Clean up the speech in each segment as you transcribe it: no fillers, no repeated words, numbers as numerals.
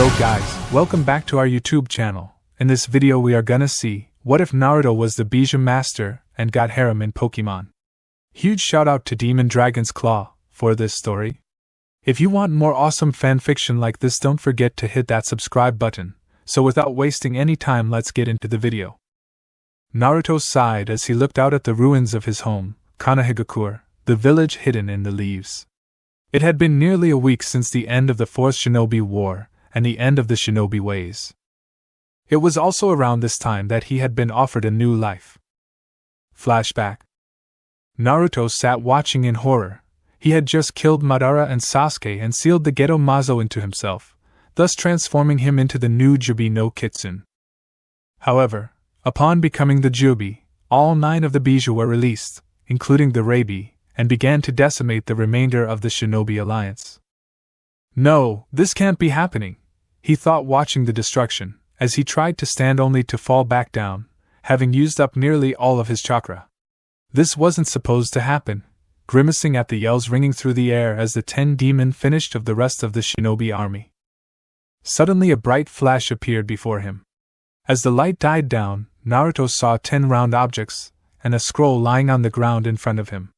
Hello guys, welcome back to our YouTube channel. In this video we are gonna see, what if Naruto was the Bijuu master and got Harem in Pokémon? Huge shout out to Demon Dragon's Claw for this story. If you want more awesome fanfiction like this, don't forget to hit that subscribe button. So without wasting any time, let's get into the video. Naruto sighed as he looked out at the ruins of his home, Konohagakure, the village hidden in the leaves. It had been nearly a week since the end of the Fourth Shinobi War, and the end of the shinobi ways. It was also around this time that he had been offered a new life. Flashback. Naruto sat watching in horror. He had just killed Madara and Sasuke and sealed the Geto Mazo into himself, thus transforming him into the new Jubi no Kitsune. However, upon becoming the Jubi, all 9 of the Bijuu were released, including the Reibi, and began to decimate the remainder of the Shinobi Alliance. No, this can't be happening, he thought, watching the destruction, as he tried to stand only to fall back down, having used up nearly all of his chakra. This wasn't supposed to happen, grimacing at the yells ringing through the air as the 10 demon finished of the rest of the shinobi army. Suddenly a bright flash appeared before him. As the light died down, Naruto saw 10 round objects, and a scroll lying on the ground in front of him.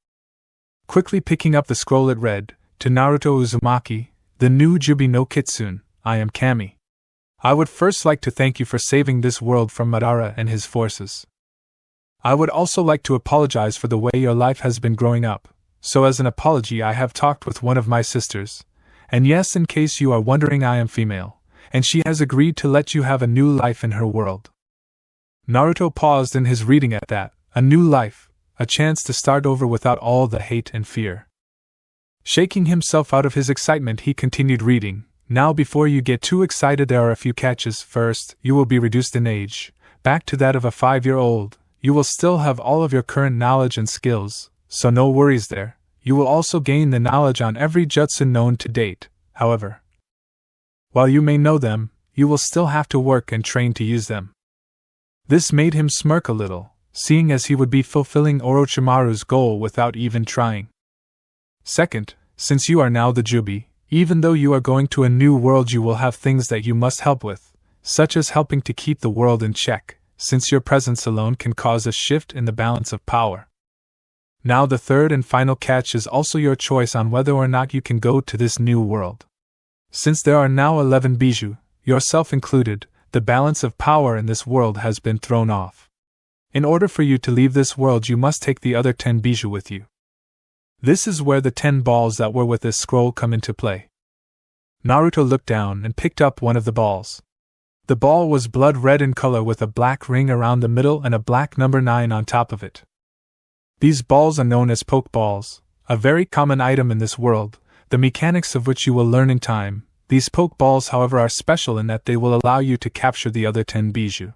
Quickly picking up the scroll, it read, "To Naruto Uzumaki, the new Jubi no Kitsune, I am Kami. I would first like to thank you for saving this world from Madara and his forces. I would also like to apologize for the way your life has been growing up, so as an apology I have talked with one of my sisters, and yes, in case you are wondering, I am female, and she has agreed to let you have a new life in her world." Naruto paused in his reading at that, a new life, a chance to start over without all the hate and fear. Shaking himself out of his excitement, he continued reading. "Now before you get too excited, there are a few catches. First, you will be reduced in age, back to that of a 5-year-old. You will still have all of your current knowledge and skills, so no worries there. You will also gain the knowledge on every jutsu known to date. However, while you may know them, you will still have to work and train to use them." This made him smirk a little, seeing as he would be fulfilling Orochimaru's goal without even trying. "Second, since you are now the Jubi, even though you are going to a new world, you will have things that you must help with, such as helping to keep the world in check, since your presence alone can cause a shift in the balance of power. Now the third and final catch is also your choice on whether or not you can go to this new world. Since there are now 11 Bijuu, yourself included, the balance of power in this world has been thrown off. In order for you to leave this world, you must take the other 10 Bijuu with you. This is where the 10 balls that were with this scroll come into play." Naruto looked down and picked up one of the balls. The ball was blood red in color with a black ring around the middle and a black number 9 on top of it. These balls are known as Pokeballs, a very common item in this world, the mechanics of which you will learn in time. These Pokeballs, however, are special in that they will allow you to capture the other 10 Bijuu.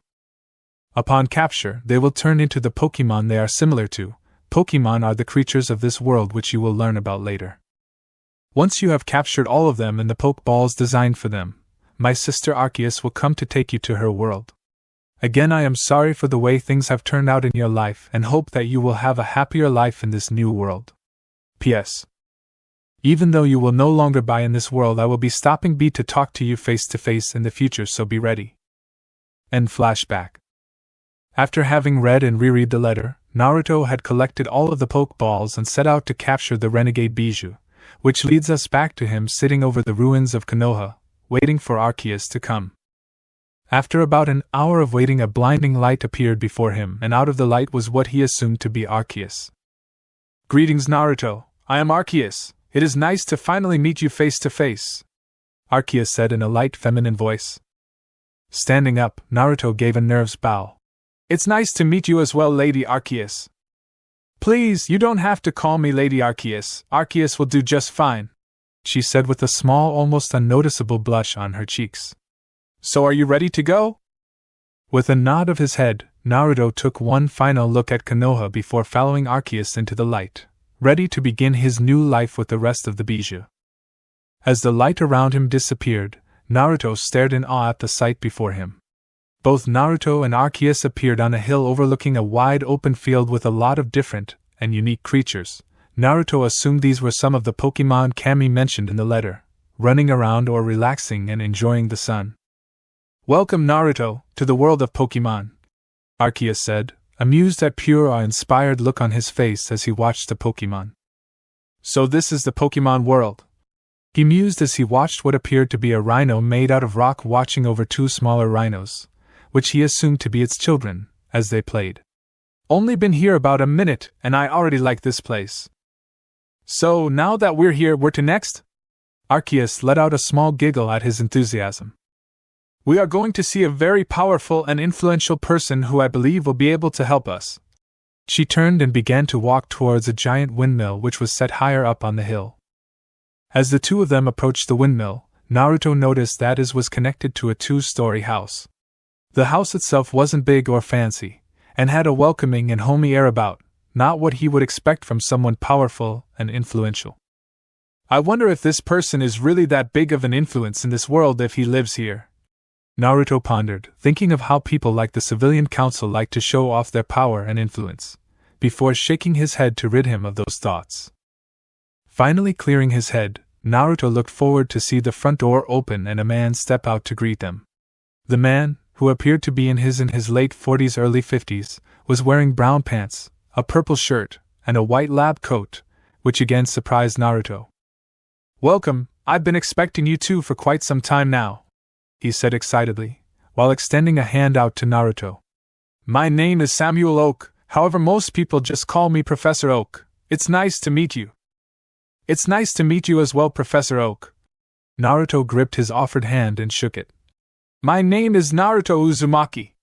Upon capture, they will turn into the Pokémon they are similar to. Pokémon are the creatures of this world, which you will learn about later. Once you have captured all of them and the Pokeballs designed for them, my sister Arceus will come to take you to her world. Again, I am sorry for the way things have turned out in your life and hope that you will have a happier life in this new world. P.S. Even though you will no longer be in this world, I will be stopping by to talk to you face to face in the future, so be ready. End flashback. After having read and reread the letter, Naruto had collected all of the Pokeballs and set out to capture the renegade Bijuu, which leads us back to him sitting over the ruins of Konoha, waiting for Arceus to come. After about an hour of waiting, a blinding light appeared before him, and out of the light was what he assumed to be Arceus. "Greetings, Naruto. I am Arceus. It is nice to finally meet you face to face," Arceus said in a light feminine voice. Standing up, Naruto gave a nervous bow. "It's nice to meet you as well, Lady Arceus." "Please, you don't have to call me Lady Arceus. Arceus will do just fine," she said with a small, almost unnoticeable blush on her cheeks. "So are you ready to go?" With a nod of his head, Naruto took one final look at Konoha before following Arceus into the light, ready to begin his new life with the rest of the Bijuu. As the light around him disappeared, Naruto stared in awe at the sight before him. Both Naruto and Arceus appeared on a hill overlooking a wide open field with a lot of different and unique creatures. Naruto assumed these were some of the Pokémon Kami mentioned in the letter, running around or relaxing and enjoying the sun. "Welcome, Naruto, to the world of Pokémon," Arceus said, amused at pure awe-inspired look on his face as he watched the Pokémon. "So this is the Pokémon world," he mused as he watched what appeared to be a rhino made out of rock watching over two smaller rhinos, which he assumed to be its children, as they played. "Only been here about a minute, and I already like this place. So, now that we're here, where to next?" Arceus let out a small giggle at his enthusiasm. "We are going to see a very powerful and influential person who I believe will be able to help us." She turned and began to walk towards a giant windmill which was set higher up on the hill. As the two of them approached the windmill, Naruto noticed that it was connected to a two-story house. The house itself wasn't big or fancy, and had a welcoming and homey air about, not what he would expect from someone powerful and influential. "I wonder if this person is really that big of an influence in this world if he lives here," Naruto pondered, thinking of how people like the civilian council like to show off their power and influence, before shaking his head to rid him of those thoughts. Finally clearing his head, Naruto looked forward to see the front door open and a man step out to greet them. The man, who appeared to be in his late 40s early 50s, was wearing brown pants, a purple shirt, and a white lab coat, which again surprised Naruto. "Welcome, I've been expecting you two for quite some time now," he said excitedly, while extending a hand out to Naruto. "My name is Samuel Oak, however most people just call me Professor Oak. It's nice to meet you." "It's nice to meet you as well, Professor Oak." Naruto gripped his offered hand and shook it. "My name is Naruto Uzumaki."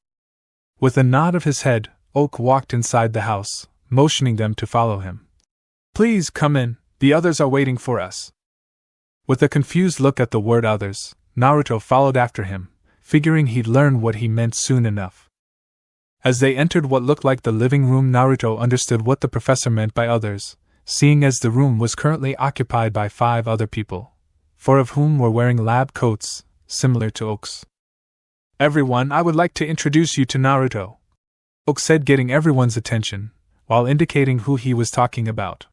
With a nod of his head, Oak walked inside the house, motioning them to follow him. "Please come in, the others are waiting for us." With a confused look at the word others, Naruto followed after him, figuring he'd learn what he meant soon enough. As they entered what looked like the living room, Naruto understood what the professor meant by others, seeing as the room was currently occupied by 5 other people, 4 of whom were wearing lab coats, similar to Oak's. "Everyone, I would like to introduce you to Naruto," Oak said, getting everyone's attention, while indicating who he was talking about.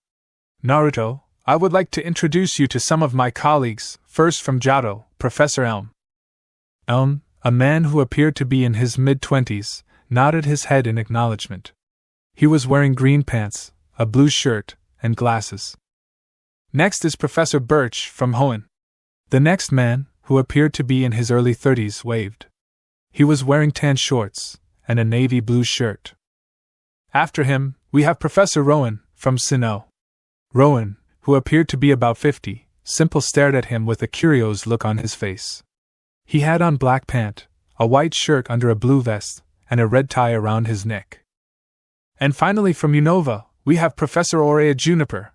"Naruto, I would like to introduce you to some of my colleagues, first from Johto, Professor Elm." Elm, a man who appeared to be in his mid-20s, nodded his head in acknowledgement. He was wearing green pants, a blue shirt, and glasses. "Next is Professor Birch from Hoenn." The next man, who appeared to be in his early 30s, waved. He was wearing tan shorts and a navy blue shirt. "After him, we have Professor Rowan from Sinnoh." Rowan, who appeared to be about 50, simply stared at him with a curious look on his face. He had on black pant, a white shirt under a blue vest, and a red tie around his neck. "And finally from Unova, we have Professor Aurea Juniper."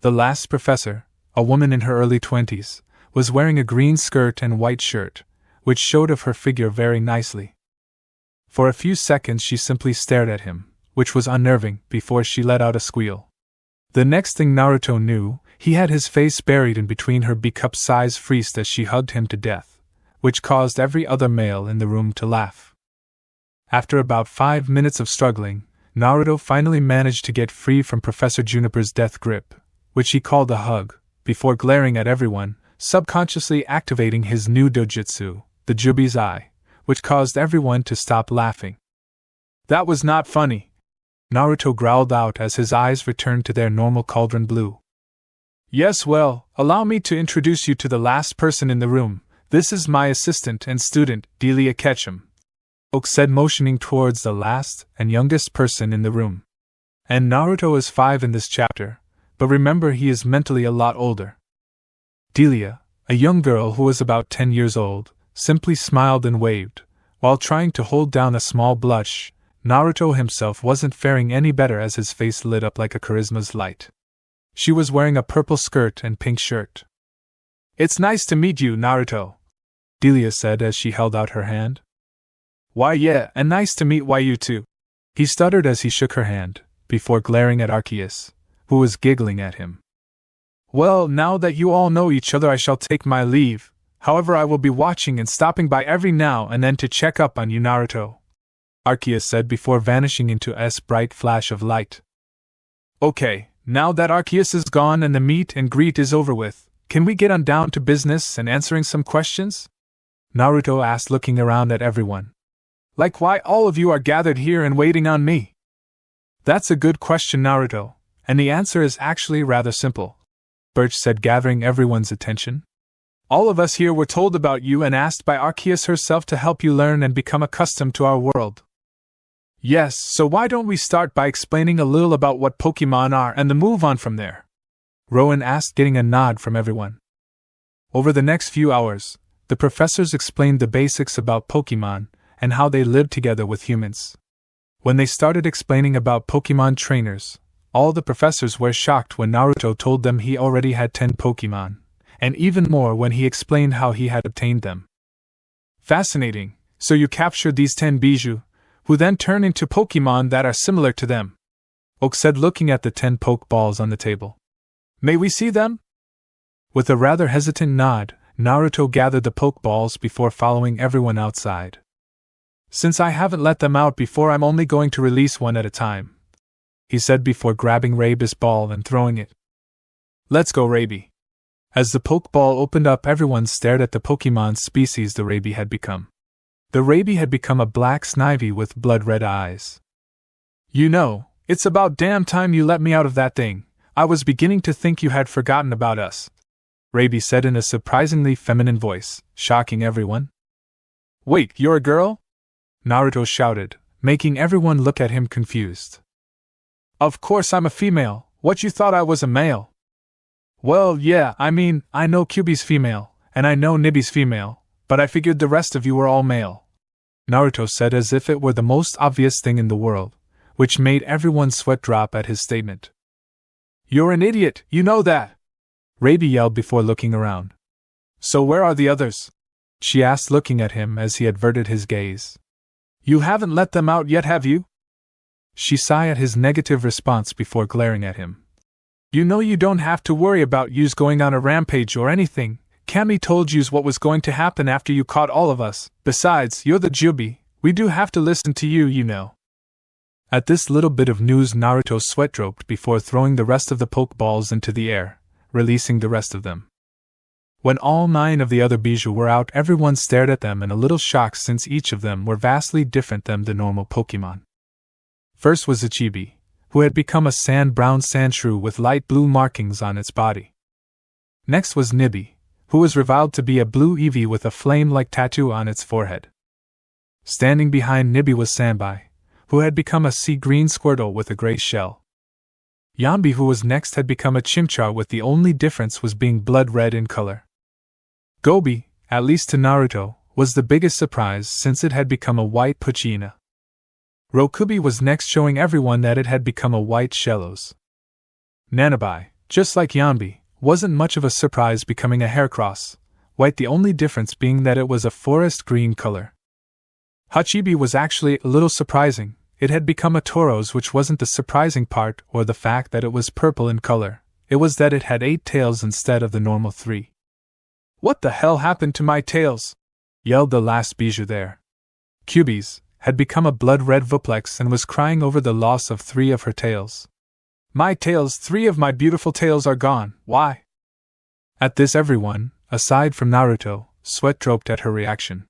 The last professor, a woman in her early 20s, was wearing a green skirt and white shirt, which showed off her figure very nicely. For a few seconds she simply stared at him, which was unnerving, before she let out a squeal. The next thing Naruto knew, he had his face buried in between her B-cup-sized frieze as she hugged him to death, which caused every other male in the room to laugh. After about 5 minutes of struggling, Naruto finally managed to get free from Professor Juniper's death grip, which he called a hug, before glaring at everyone, subconsciously activating his new dojutsu, the Jubi's Eye, which caused everyone to stop laughing. "That was not funny," Naruto growled out as his eyes returned to their normal cauldron blue. "Yes, well, allow me to introduce you to the last person in the room. This is my assistant and student, Delia Ketchum," Oak said, motioning towards the last and youngest person in the room. "And Naruto is 5 in this chapter, but remember he is mentally a lot older." Delia, a young girl who was about 10 years old, simply smiled and waved, while trying to hold down a small blush. Naruto himself wasn't faring any better as his face lit up like a charisma's light. She was wearing a purple skirt and pink shirt. "It's nice to meet you, Naruto," Delia said as she held out her hand. "Why yeah, and nice to meet you too," he stuttered as he shook her hand, before glaring at Arceus, who was giggling at him. "Well, now that you all know each other I shall take my leave, however I will be watching and stopping by every now and then to check up on you, Naruto," Arceus said before vanishing into a bright flash of light. "Okay, now that Arceus is gone and the meet and greet is over with, can we get on down to business and answering some questions? Naruto asked, looking around at everyone. Like why all of you are gathered here and waiting on me? That's a good question, Naruto, and the answer is actually rather simple, Birch said, gathering everyone's attention. All of us here were told about you and asked by Arceus herself to help you learn and become accustomed to our world. Yes, so why don't we start by explaining a little about what Pokémon are and then move on from there? Rowan asked, getting a nod from everyone. Over the next few hours, the professors explained the basics about Pokémon and how they lived together with humans. When they started explaining about Pokémon trainers, all the professors were shocked when Naruto told them he already had 10 Pokémon, and even more when he explained how he had obtained them. Fascinating, so you captured these 10 Bijuu, who then turn into Pokémon that are similar to them, Oak said, looking at the 10 Pokeballs on the table. May we see them? With a rather hesitant nod, Naruto gathered the Pokeballs before following everyone outside. Since I haven't let them out before, I'm only going to release one at a time, he said before grabbing Rabi's ball and throwing it. Let's go, Rabi. As the Pokeball opened up, everyone stared at the Pokemon species the Rabi had become. The Rabi had become a black Snivy with blood-red eyes. You know, it's about damn time you let me out of that thing. I was beginning to think you had forgotten about us, Rabi said in a surprisingly feminine voice, shocking everyone. Wait, you're a girl? Naruto shouted, making everyone look at him confused. Of course I'm a female. What, you thought I was a male? Well, yeah, I mean, I know Kyuubi's female, and I know Nibi's female, but I figured the rest of you were all male, Naruto said as if it were the most obvious thing in the world, which made everyone's sweat drop at his statement. You're an idiot, you know that, Rabi yelled before looking around. So where are the others? She asked, looking at him as he averted his gaze. You haven't let them out yet, have you? She sighed at his negative response before glaring at him. You know you don't have to worry about yous going on a rampage or anything. Kami told yous what was going to happen after you caught all of us. Besides, you're the Jubi. We do have to listen to you, you know. At this little bit of news, Naruto's sweat dropped before throwing the rest of the Pokeballs into the air, releasing the rest of them. When all 9 of the other Bijuu were out, everyone stared at them in a little shock since each of them were vastly different than the normal Pokemon. First was Ichibi, who had become a sand-brown Sandshrew with light blue markings on its body. Next was Nibi, who was revealed to be a blue Eevee with a flame-like tattoo on its forehead. Standing behind Nibi was Sanbai, who had become a sea-green Squirtle with a gray shell. Yambi, who was next, had become a Chimchar with the only difference was being blood-red in color. Gobi, at least to Naruto, was the biggest surprise since it had become a white Poochyena. Rokubi was next, showing everyone that it had become a white Shellos. Nanabai, just like Yambi, wasn't much of a surprise, becoming a Haircross, white, the only difference being that it was a forest green color. Hachibi was actually a little surprising. It had become a Tauros, which wasn't the surprising part or the fact that it was purple in color, it was that it had 8 tails instead of the normal 3. What the hell happened to my tails? Yelled the last Bijuu there. Kyuubi's had become a blood-red Vuplex and was crying over the loss of 3 of her tails. My tails, 3 of my beautiful tails are gone, why? At this, everyone, aside from Naruto, sweat dropped at her reaction.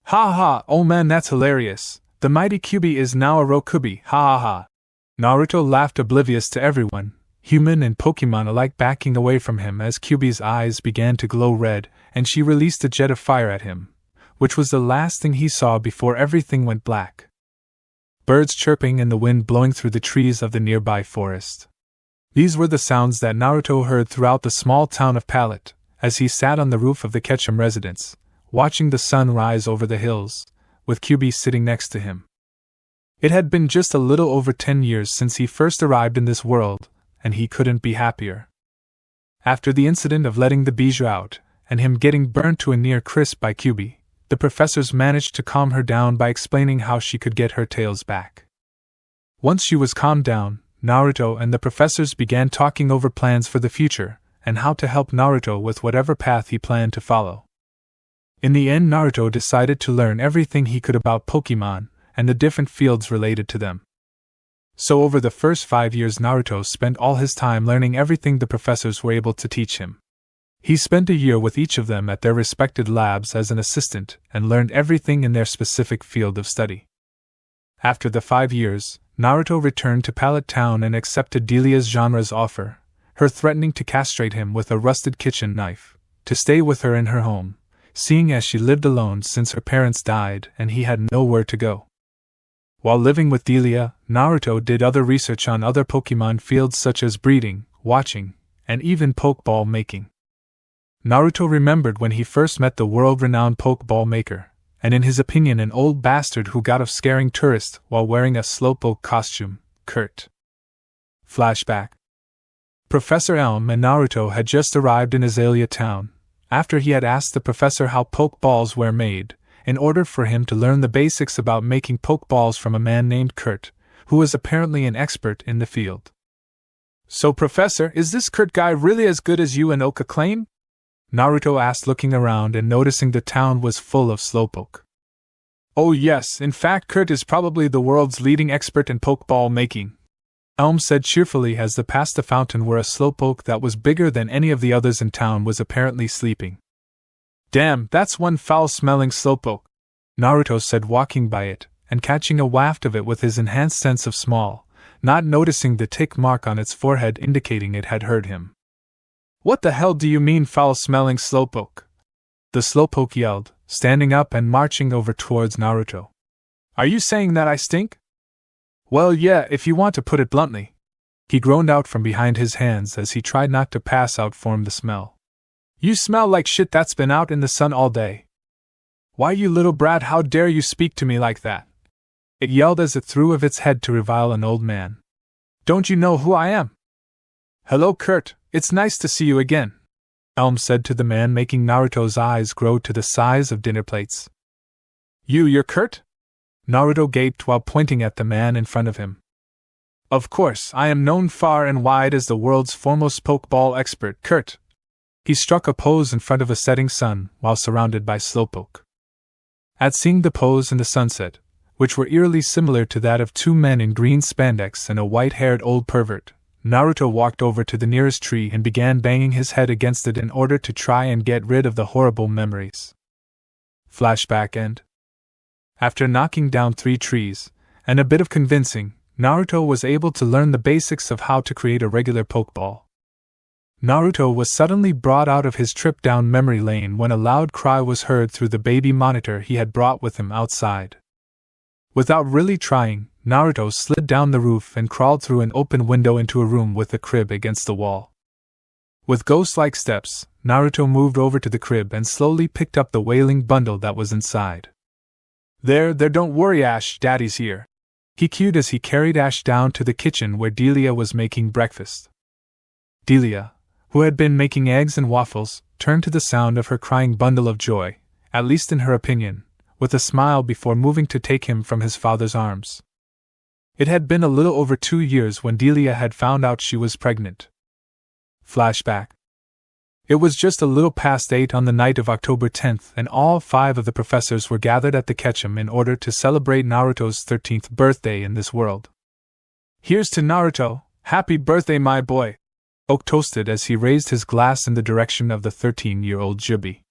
Ha ha, oh man, that's hilarious. The mighty Kyuubi is now a Rokubi, ha ha ha. Naruto laughed, oblivious to everyone, human and Pokemon alike, backing away from him as Kyuubi's eyes began to glow red and she released a jet of fire at him, which was the last thing he saw before everything went black. Birds chirping and the wind blowing through the trees of the nearby forest. These were the sounds that Naruto heard throughout the small town of Pallet, as he sat on the roof of the Ketchum residence, watching the sun rise over the hills, with Kyuubi sitting next to him. It had been just a little over 10 years since he first arrived in this world, and he couldn't be happier. After the incident of letting the Bijuu out, and him getting burnt to a near crisp by Kyuubi, the professors managed to calm her down by explaining how she could get her tails back. Once she was calmed down, Naruto and the professors began talking over plans for the future, and how to help Naruto with whatever path he planned to follow. In the end, Naruto decided to learn everything he could about Pokémon, and the different fields related to them. So over the first 5 years, Naruto spent all his time learning everything the professors were able to teach him. He spent a year with each of them at their respected labs as an assistant and learned everything in their specific field of study. After the 5 years, Naruto returned to Pallet Town and accepted Delia's genre's offer, her threatening to castrate him with a rusted kitchen knife, to stay with her in her home, seeing as she lived alone since her parents died and he had nowhere to go. While living with Delia, Naruto did other research on other Pokémon fields such as breeding, watching, and even Pokeball making. Naruto remembered when he first met the world-renowned Pokeball maker, and in his opinion an old bastard who got off scaring tourists while wearing a slowpoke costume, Kurt. Flashback. Professor Elm and Naruto had just arrived in Azalea Town, after he had asked the professor how Pokeballs were made, in order for him to learn the basics about making Pokeballs from a man named Kurt, who was apparently an expert in the field. "So, Professor, is this Kurt guy really as good as you and Oka claim?" Naruto asked, looking around and noticing the town was full of slowpoke. "Oh yes, in fact Kurt is probably the world's leading expert in Pokeball making," Elm said cheerfully as the pasta fountain where a slowpoke that was bigger than any of the others in town was apparently sleeping. "Damn, that's one foul-smelling slowpoke," Naruto said, walking by it and catching a waft of it with his enhanced sense of smell, not noticing the tick mark on its forehead indicating it had heard him. "What the hell do you mean foul-smelling slowpoke?" the slowpoke yelled, standing up and marching over towards Naruto. "Are you saying that I stink?" "Well, yeah, if you want to put it bluntly," he groaned out from behind his hands as he tried not to pass out from the smell. "You smell like shit that's been out in the sun all day." "Why, you little brat, how dare you speak to me like that?" it yelled as it threw of its head to revile an old man. "Don't you know who I am?" "Hello, Kurt, it's nice to see you again," Elm said to the man, making Naruto's eyes grow to the size of dinner plates. You're Kurt?" Naruto gaped while pointing at the man in front of him. "Of course, I am known far and wide as the world's foremost Pokeball expert, Kurt." He struck a pose in front of a setting sun while surrounded by slowpoke. At seeing the pose in the sunset, which were eerily similar to that of two men in green spandex and a white-haired old pervert, Naruto walked over to the nearest tree and began banging his head against it in order to try and get rid of the horrible memories. Flashback end. After knocking down 3 trees, and a bit of convincing, Naruto was able to learn the basics of how to create a regular Pokeball. Naruto was suddenly brought out of his trip down memory lane when a loud cry was heard through the baby monitor he had brought with him outside. Without really trying, Naruto slid down the roof and crawled through an open window into a room with a crib against the wall. With ghost-like steps, Naruto moved over to the crib and slowly picked up the wailing bundle that was inside. There, don't worry, Ash, Daddy's here," he cooed as he carried Ash down to the kitchen where Delia was making breakfast. Delia, who had been making eggs and waffles, turned to the sound of her crying bundle of joy, at least in her opinion, with a smile before moving to take him from his father's arms. It had been a little over 2 years when Delia had found out she was pregnant. Flashback. It was just a little past 8 on the night of October 10th, and all 5 of the professors were gathered at the Ketchum in order to celebrate Naruto's 13th birthday in this world. "Here's to Naruto, happy birthday my boy," Oak toasted as he raised his glass in the direction of the 13-year-old Jubi.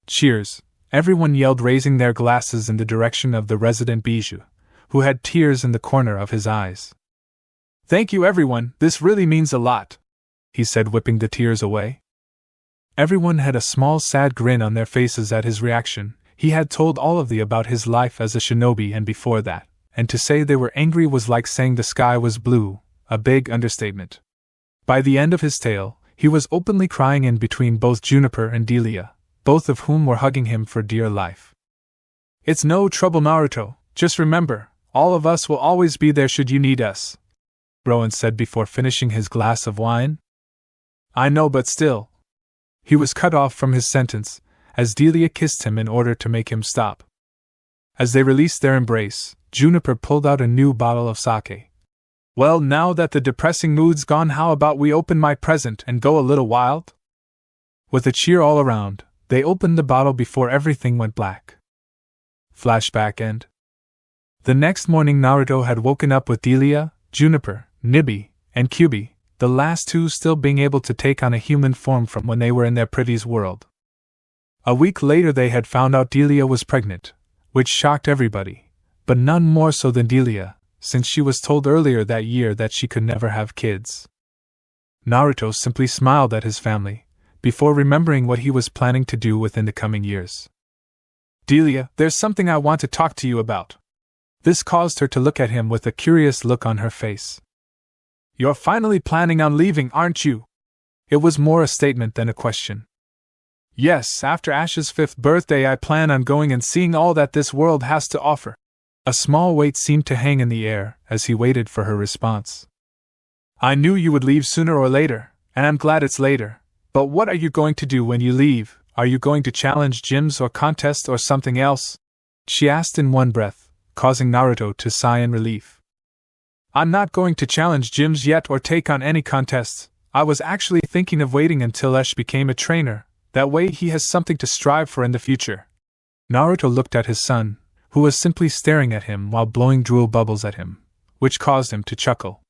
"Cheers," everyone yelled, raising their glasses in the direction of the resident Bijuu, who had tears in the corner of his eyes. "Thank you everyone, this really means a lot," he said, whipping the tears away. Everyone had a small sad grin on their faces at his reaction. He had told all of them about his life as a shinobi and before that, and to say they were angry was like saying the sky was blue, a big understatement. By the end of his tale, he was openly crying in between both Juniper and Delia, both of whom were hugging him for dear life. "It's no trouble, Naruto, just remember, all of us will always be there should you need us," Rowan said before finishing his glass of wine. "I know, but still." He was cut off from his sentence, as Delia kissed him in order to make him stop. As they released their embrace, Juniper pulled out a new bottle of sake. "Well, now that the depressing mood's gone, how about we open my present and go a little wild?" With a cheer all around, they opened the bottle before everything went black. Flashback end. The next morning Naruto had woken up with Delia, Juniper, Nibby, and Kyubi, the last two still being able to take on a human form from when they were in their previous world. A week later they had found out Delia was pregnant, which shocked everybody, but none more so than Delia, since she was told earlier that year that she could never have kids. Naruto simply smiled at his family, before remembering what he was planning to do within the coming years. Delia, there's something I want to talk to you about. This caused her to look at him with a curious look on her face. You're finally planning on leaving, aren't you? It was more a statement than a question. Yes, after Ash's 5th birthday I plan on going and seeing all that this world has to offer. A small weight seemed to hang in the air as he waited for her response. I knew you would leave sooner or later, and I'm glad it's later. But what are you going to do when you leave? Are you going to challenge gyms or contests or something else? She asked in one breath, causing Naruto to sigh in relief. I'm not going to challenge gyms yet or take on any contests. I was actually thinking of waiting until Ash became a trainer. That way he has something to strive for in the future. Naruto looked at his son, who was simply staring at him while blowing drool bubbles at him, which caused him to chuckle.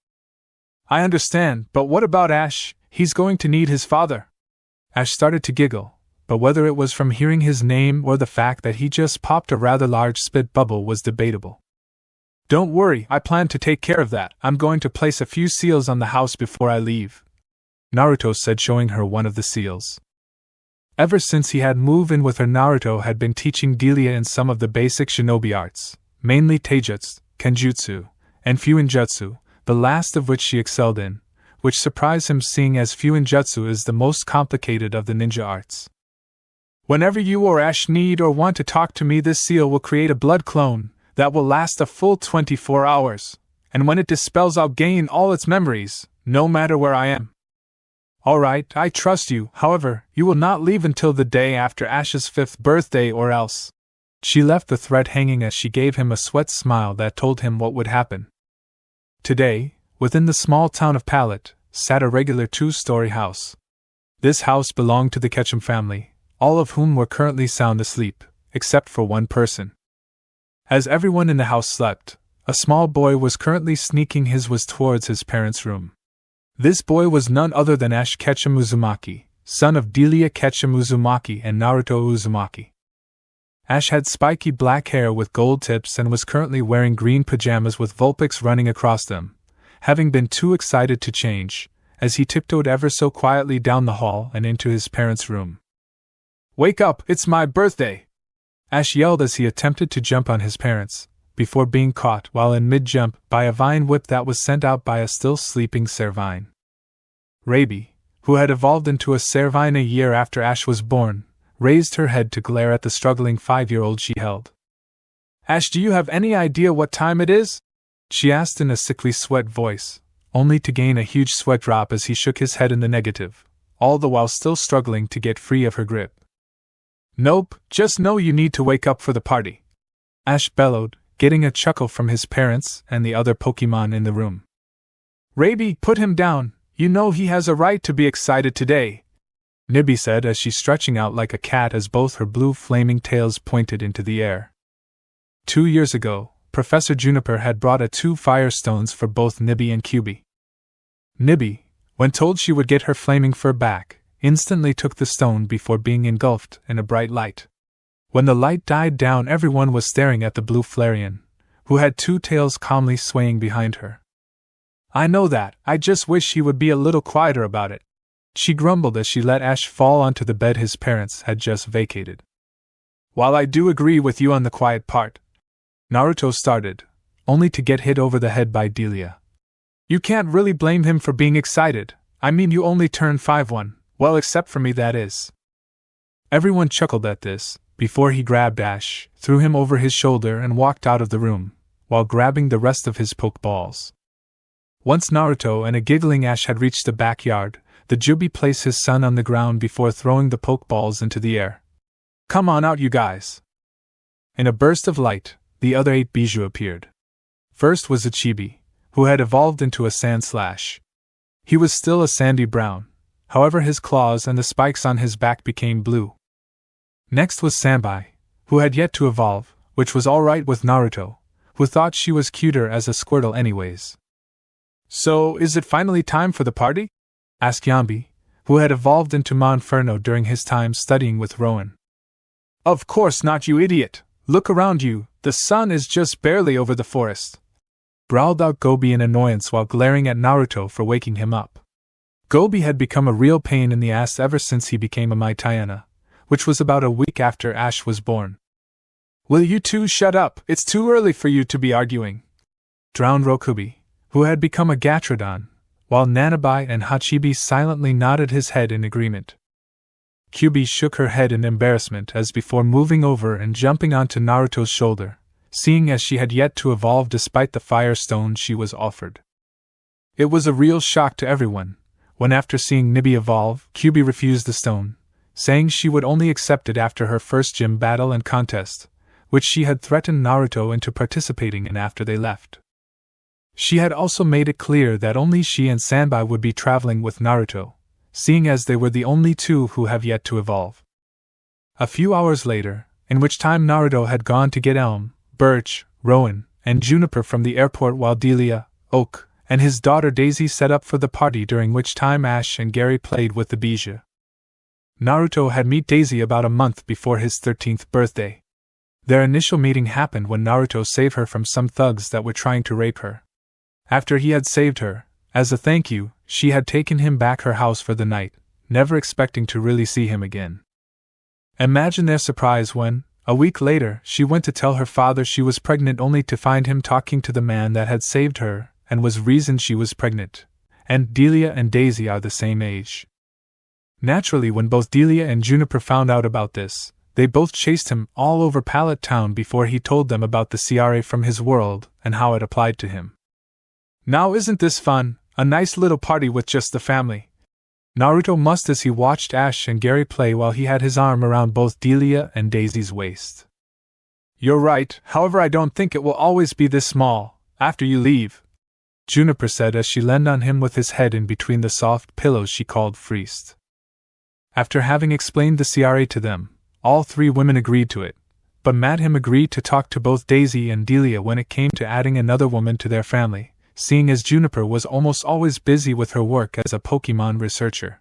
I understand, but what about Ash? He's going to need his father. Ash started to giggle, but whether it was from hearing his name or the fact that he just popped a rather large spit bubble was debatable. Don't worry, I plan to take care of that. I'm going to place a few seals on the house before I leave, Naruto said, showing her one of the seals. Ever since he had moved in with her, Naruto had been teaching Delia in some of the basic shinobi arts, mainly taijutsu, kenjutsu, and fuinjutsu, the last of which she excelled in, which surprised him seeing as fuinjutsu is the most complicated of the ninja arts. Whenever you or Ash need or want to talk to me, this seal will create a blood clone that will last a full 24 hours, and when it dispels I'll gain all its memories, no matter where I am. Alright, I trust you, however, you will not leave until the day after Ash's 5th birthday or else. She left the threat hanging as she gave him a sweat smile that told him what would happen. Today, within the small town of Pallet, sat a regular 2-story house. This house belonged to the Ketchum family, all of whom were currently sound asleep, except for one person. As everyone in the house slept, a small boy was currently sneaking his way towards his parents' room. This boy was none other than Ash Ketchum Uzumaki, son of Delia Ketchum Uzumaki and Naruto Uzumaki. Ash had spiky black hair with gold tips and was currently wearing green pajamas with Vulpix running across them, having been too excited to change, as he tiptoed ever so quietly down the hall and into his parents' room. Wake up, it's my birthday! Ash yelled as he attempted to jump on his parents, before being caught while in mid-jump by a vine whip that was sent out by a still sleeping Servine. Raby, who had evolved into a Servine a year after Ash was born, raised her head to glare at the struggling 5-year-old she held. Ash, do you have any idea what time it is? She asked in a sickly sweat voice, only to gain a huge sweat drop as he shook his head in the negative, all the while still struggling to get free of her grip. Nope, just know you need to wake up for the party, Ash bellowed, getting a chuckle from his parents and the other Pokémon in the room. Raby, put him down, you know he has a right to be excited today, Nibby said as she stretching out like a cat as both her blue flaming tails pointed into the air. 2 years ago, Professor Juniper had brought 2 firestones for both Nibby and Cuby. Nibby, when told she would get her flaming fur back, instantly took the stone before being engulfed in a bright light. When the light died down, everyone was staring at the blue Flareon, who had 2 tails calmly swaying behind her. I know that, I just wish he would be a little quieter about it, she grumbled as she let Ash fall onto the bed his parents had just vacated. While I do agree with you on the quiet part, Naruto started, only to get hit over the head by Delia. You can't really blame him for being excited, I mean you only turned 5-1, well except for me that is. Everyone chuckled at this, before he grabbed Ash, threw him over his shoulder and walked out of the room, while grabbing the rest of his Pokeballs. Once Naruto and a giggling Ash had reached the backyard, the Jubi placed his son on the ground before throwing the Pokeballs into the air. Come on out you guys! In a burst of light, the other 8 Bijuu appeared. First was Ichibi, who had evolved into a Sandslash. He was still a sandy brown, however his claws and the spikes on his back became blue. Next was Sanbai, who had yet to evolve, which was alright with Naruto, who thought she was cuter as a Squirtle anyways. So, is it finally time for the party? Asked Yambi, who had evolved into Monferno during his time studying with Rowan. Of course not, you idiot! Look around you, the sun is just barely over the forest. Growled out Gobi in annoyance while glaring at Naruto for waking him up. Gobi had become a real pain in the ass ever since he became a Maitayana, which was about a week after Ash was born. Will you two shut up? It's too early for you to be arguing. Drowned Rokubi, who had become a Gatrodon, while Nanabai and Hachibi silently nodded his head in agreement. Kyubi shook her head in embarrassment as before moving over and jumping onto Naruto's shoulder, seeing as she had yet to evolve despite the fire stone she was offered. It was a real shock to everyone, when after seeing Nibi evolve, Kyubi refused the stone, saying she would only accept it after her first gym battle and contest, which she had threatened Naruto into participating in after they left. She had also made it clear that only she and Sanbai would be traveling with Naruto, seeing as they were the only two who have yet to evolve. A few hours later, in which time Naruto had gone to get Elm, Birch, Rowan, and Juniper from the airport while Delia, Oak, and his daughter Daisy set up for the party, during which time Ash and Gary played with the Bijuu. Naruto had met Daisy about a month before his 13th birthday. Their initial meeting happened when Naruto saved her from some thugs that were trying to rape her. After he had saved her, as a thank you, she had taken him back her house for the night, never expecting to really see him again. Imagine their surprise when, a week later, she went to tell her father she was pregnant only to find him talking to the man that had saved her and was reason she was pregnant, and Delia and Daisy are the same age. Naturally, when both Delia and Juniper found out about this, they both chased him all over Pallet Town before he told them about the CRA from his world and how it applied to him. Now isn't this fun, a nice little party with just the family? Naruto must as he watched Ash and Gary play while he had his arm around both Delia and Daisy's waist. You're right, however I don't think it will always be this small, after you leave, Juniper said as she leaned on him with his head in between the soft pillows she called Freest. After having explained the CRA to them, all three women agreed to it, but Madhim agreed to talk to both Daisy and Delia when it came to adding another woman to their family, seeing as Juniper was almost always busy with her work as a Pokémon researcher.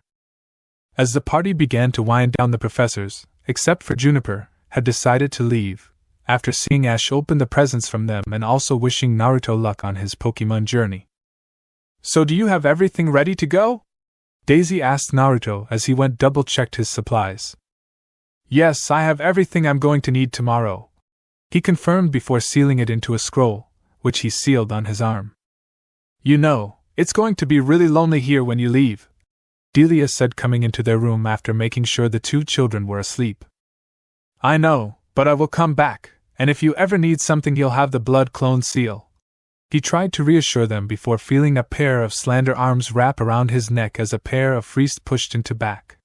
As the party began to wind down, the professors, except for Juniper, had decided to leave, after seeing Ash open the presents from them and also wishing Naruto luck on his Pokémon journey. So do you have everything ready to go? Daisy asked Naruto as he went double-checked his supplies. Yes, I have everything I'm going to need tomorrow, he confirmed before sealing it into a scroll, which he sealed on his arm. You know, it's going to be really lonely here when you leave, Delia said, coming into their room after making sure the two children were asleep. I know, but I will come back, and if you ever need something you'll have the blood clone seal. He tried to reassure them before feeling a pair of slender arms wrap around his neck as a pair of Freest pushed into back.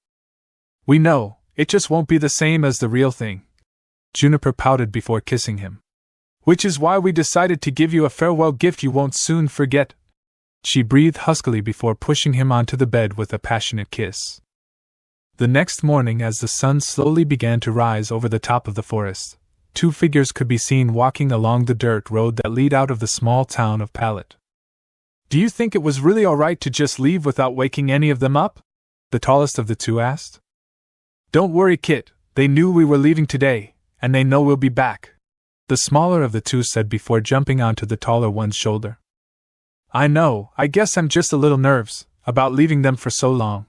We know, it just won't be the same as the real thing, Juniper pouted before kissing him. Which is why we decided to give you a farewell gift you won't soon forget, she breathed huskily before pushing him onto the bed with a passionate kiss. The next morning, as the sun slowly began to rise over the top of the forest, two figures could be seen walking along the dirt road that lead out of the small town of Pallet. Do you think it was really alright to just leave without waking any of them up? The tallest of the two asked. Don't worry, Kit, they knew we were leaving today, and they know we'll be back, the smaller of the two said before jumping onto the taller one's shoulder. I know, I guess I'm just a little nervous about leaving them for so long,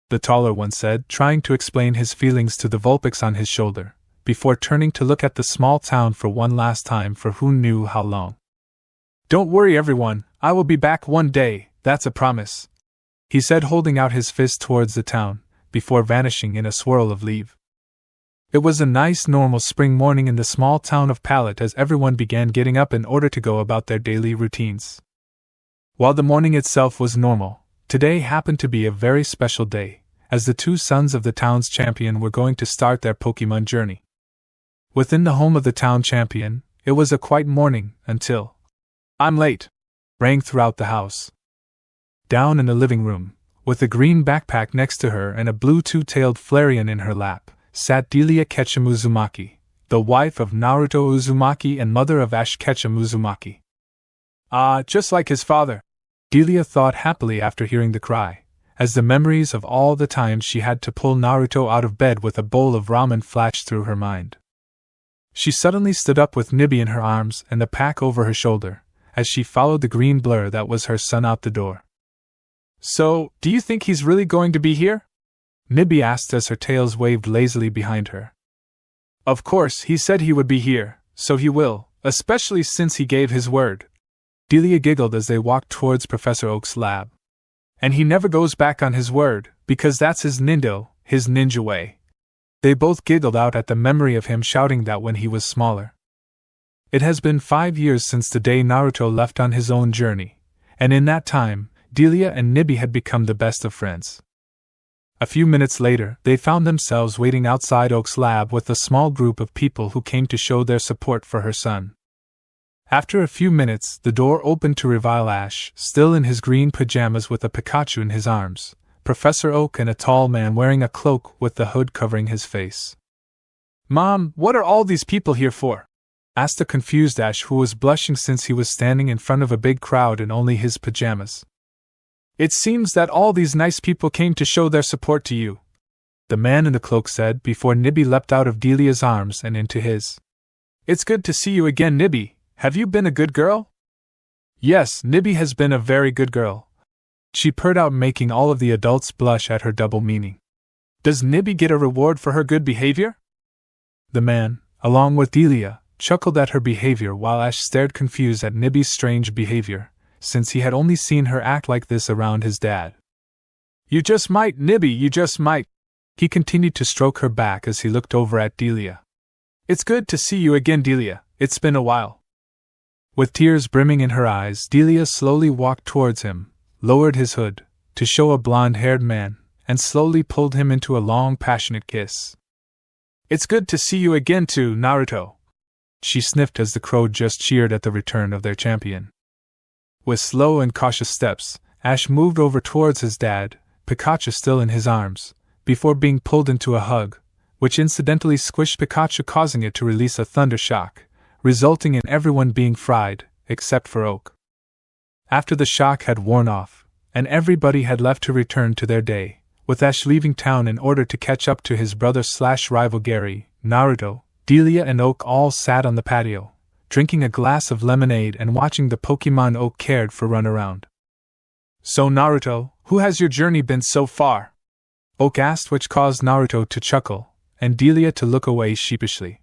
the taller one said, trying to explain his feelings to the Vulpix on his shoulder, before turning to look at the small town for one last time for who knew how long. Don't worry everyone, I will be back one day, that's a promise, he said, holding out his fist towards the town, before vanishing in a swirl of leaf. It was a nice normal spring morning in the small town of Pallet as everyone began getting up in order to go about their daily routines. While the morning itself was normal, today happened to be a very special day, as the two sons of the town's champion were going to start their Pokémon journey. Within the home of the town champion, it was a quiet morning until "I'm late" rang throughout the house. Down in the living room, with a green backpack next to her and a blue two-tailed Flareon in her lap, sat Delia Ketchum Uzumaki, the wife of Naruto Uzumaki and mother of Ash Ketchum Uzumaki. Ah, just like his father, Delia thought happily after hearing the cry, as the memories of all the times she had to pull Naruto out of bed with a bowl of ramen flashed through her mind. She suddenly stood up with Nibi in her arms and the pack over her shoulder, as she followed the green blur that was her son out the door. So, do you think he's really going to be here? Nibi asked as her tails waved lazily behind her. Of course, he said he would be here, so he will, especially since he gave his word. Delia giggled as they walked towards Professor Oak's lab. And he never goes back on his word, because that's his ninja way. They both giggled out at the memory of him shouting that when he was smaller. It has been 5 years since the day Naruto left on his own journey, and in that time, Delia and Nibi had become the best of friends. A few minutes later, they found themselves waiting outside Oak's lab with a small group of people who came to show their support for her son. After a few minutes, the door opened to reveal Ash, still in his green pajamas with a Pikachu in his arms, Professor Oak and a tall man wearing a cloak with the hood covering his face. Mom, what are all these people here for? Asked the confused Ash, who was blushing since he was standing in front of a big crowd in only his pajamas. It seems that all these nice people came to show their support to you, the man in the cloak said before Nibi leapt out of Delia's arms and into his. It's good to see you again, Nibi. Have you been a good girl? Yes, Nibi has been a very good girl. She purred out, making all of the adults blush at her double meaning. Does Nibi get a reward for her good behavior? The man, along with Delia, chuckled at her behavior while Ash stared confused at Nibi's strange behavior, since he had only seen her act like this around his dad. You just might, Nibi, you just might. He continued to stroke her back as he looked over at Delia. It's good to see you again, Delia. It's been a while. With tears brimming in her eyes, Delia slowly walked towards him, lowered his hood, to show a blonde-haired man, and slowly pulled him into a long, passionate kiss. It's good to see you again too, Naruto. She sniffed as the crow just cheered at the return of their champion. With slow and cautious steps, Ash moved over towards his dad, Pikachu still in his arms, before being pulled into a hug, which incidentally squished Pikachu, causing it to release a thunder shock, resulting in everyone being fried, except for Oak. After the shock had worn off, and everybody had left to return to their day, with Ash leaving town in order to catch up to his brother/rival Gary, Naruto, Delia and Oak all sat on the patio, drinking a glass of lemonade and watching the Pokémon Oak cared for run around. So Naruto, who has your journey been so far? Oak asked, which caused Naruto to chuckle, and Delia to look away sheepishly.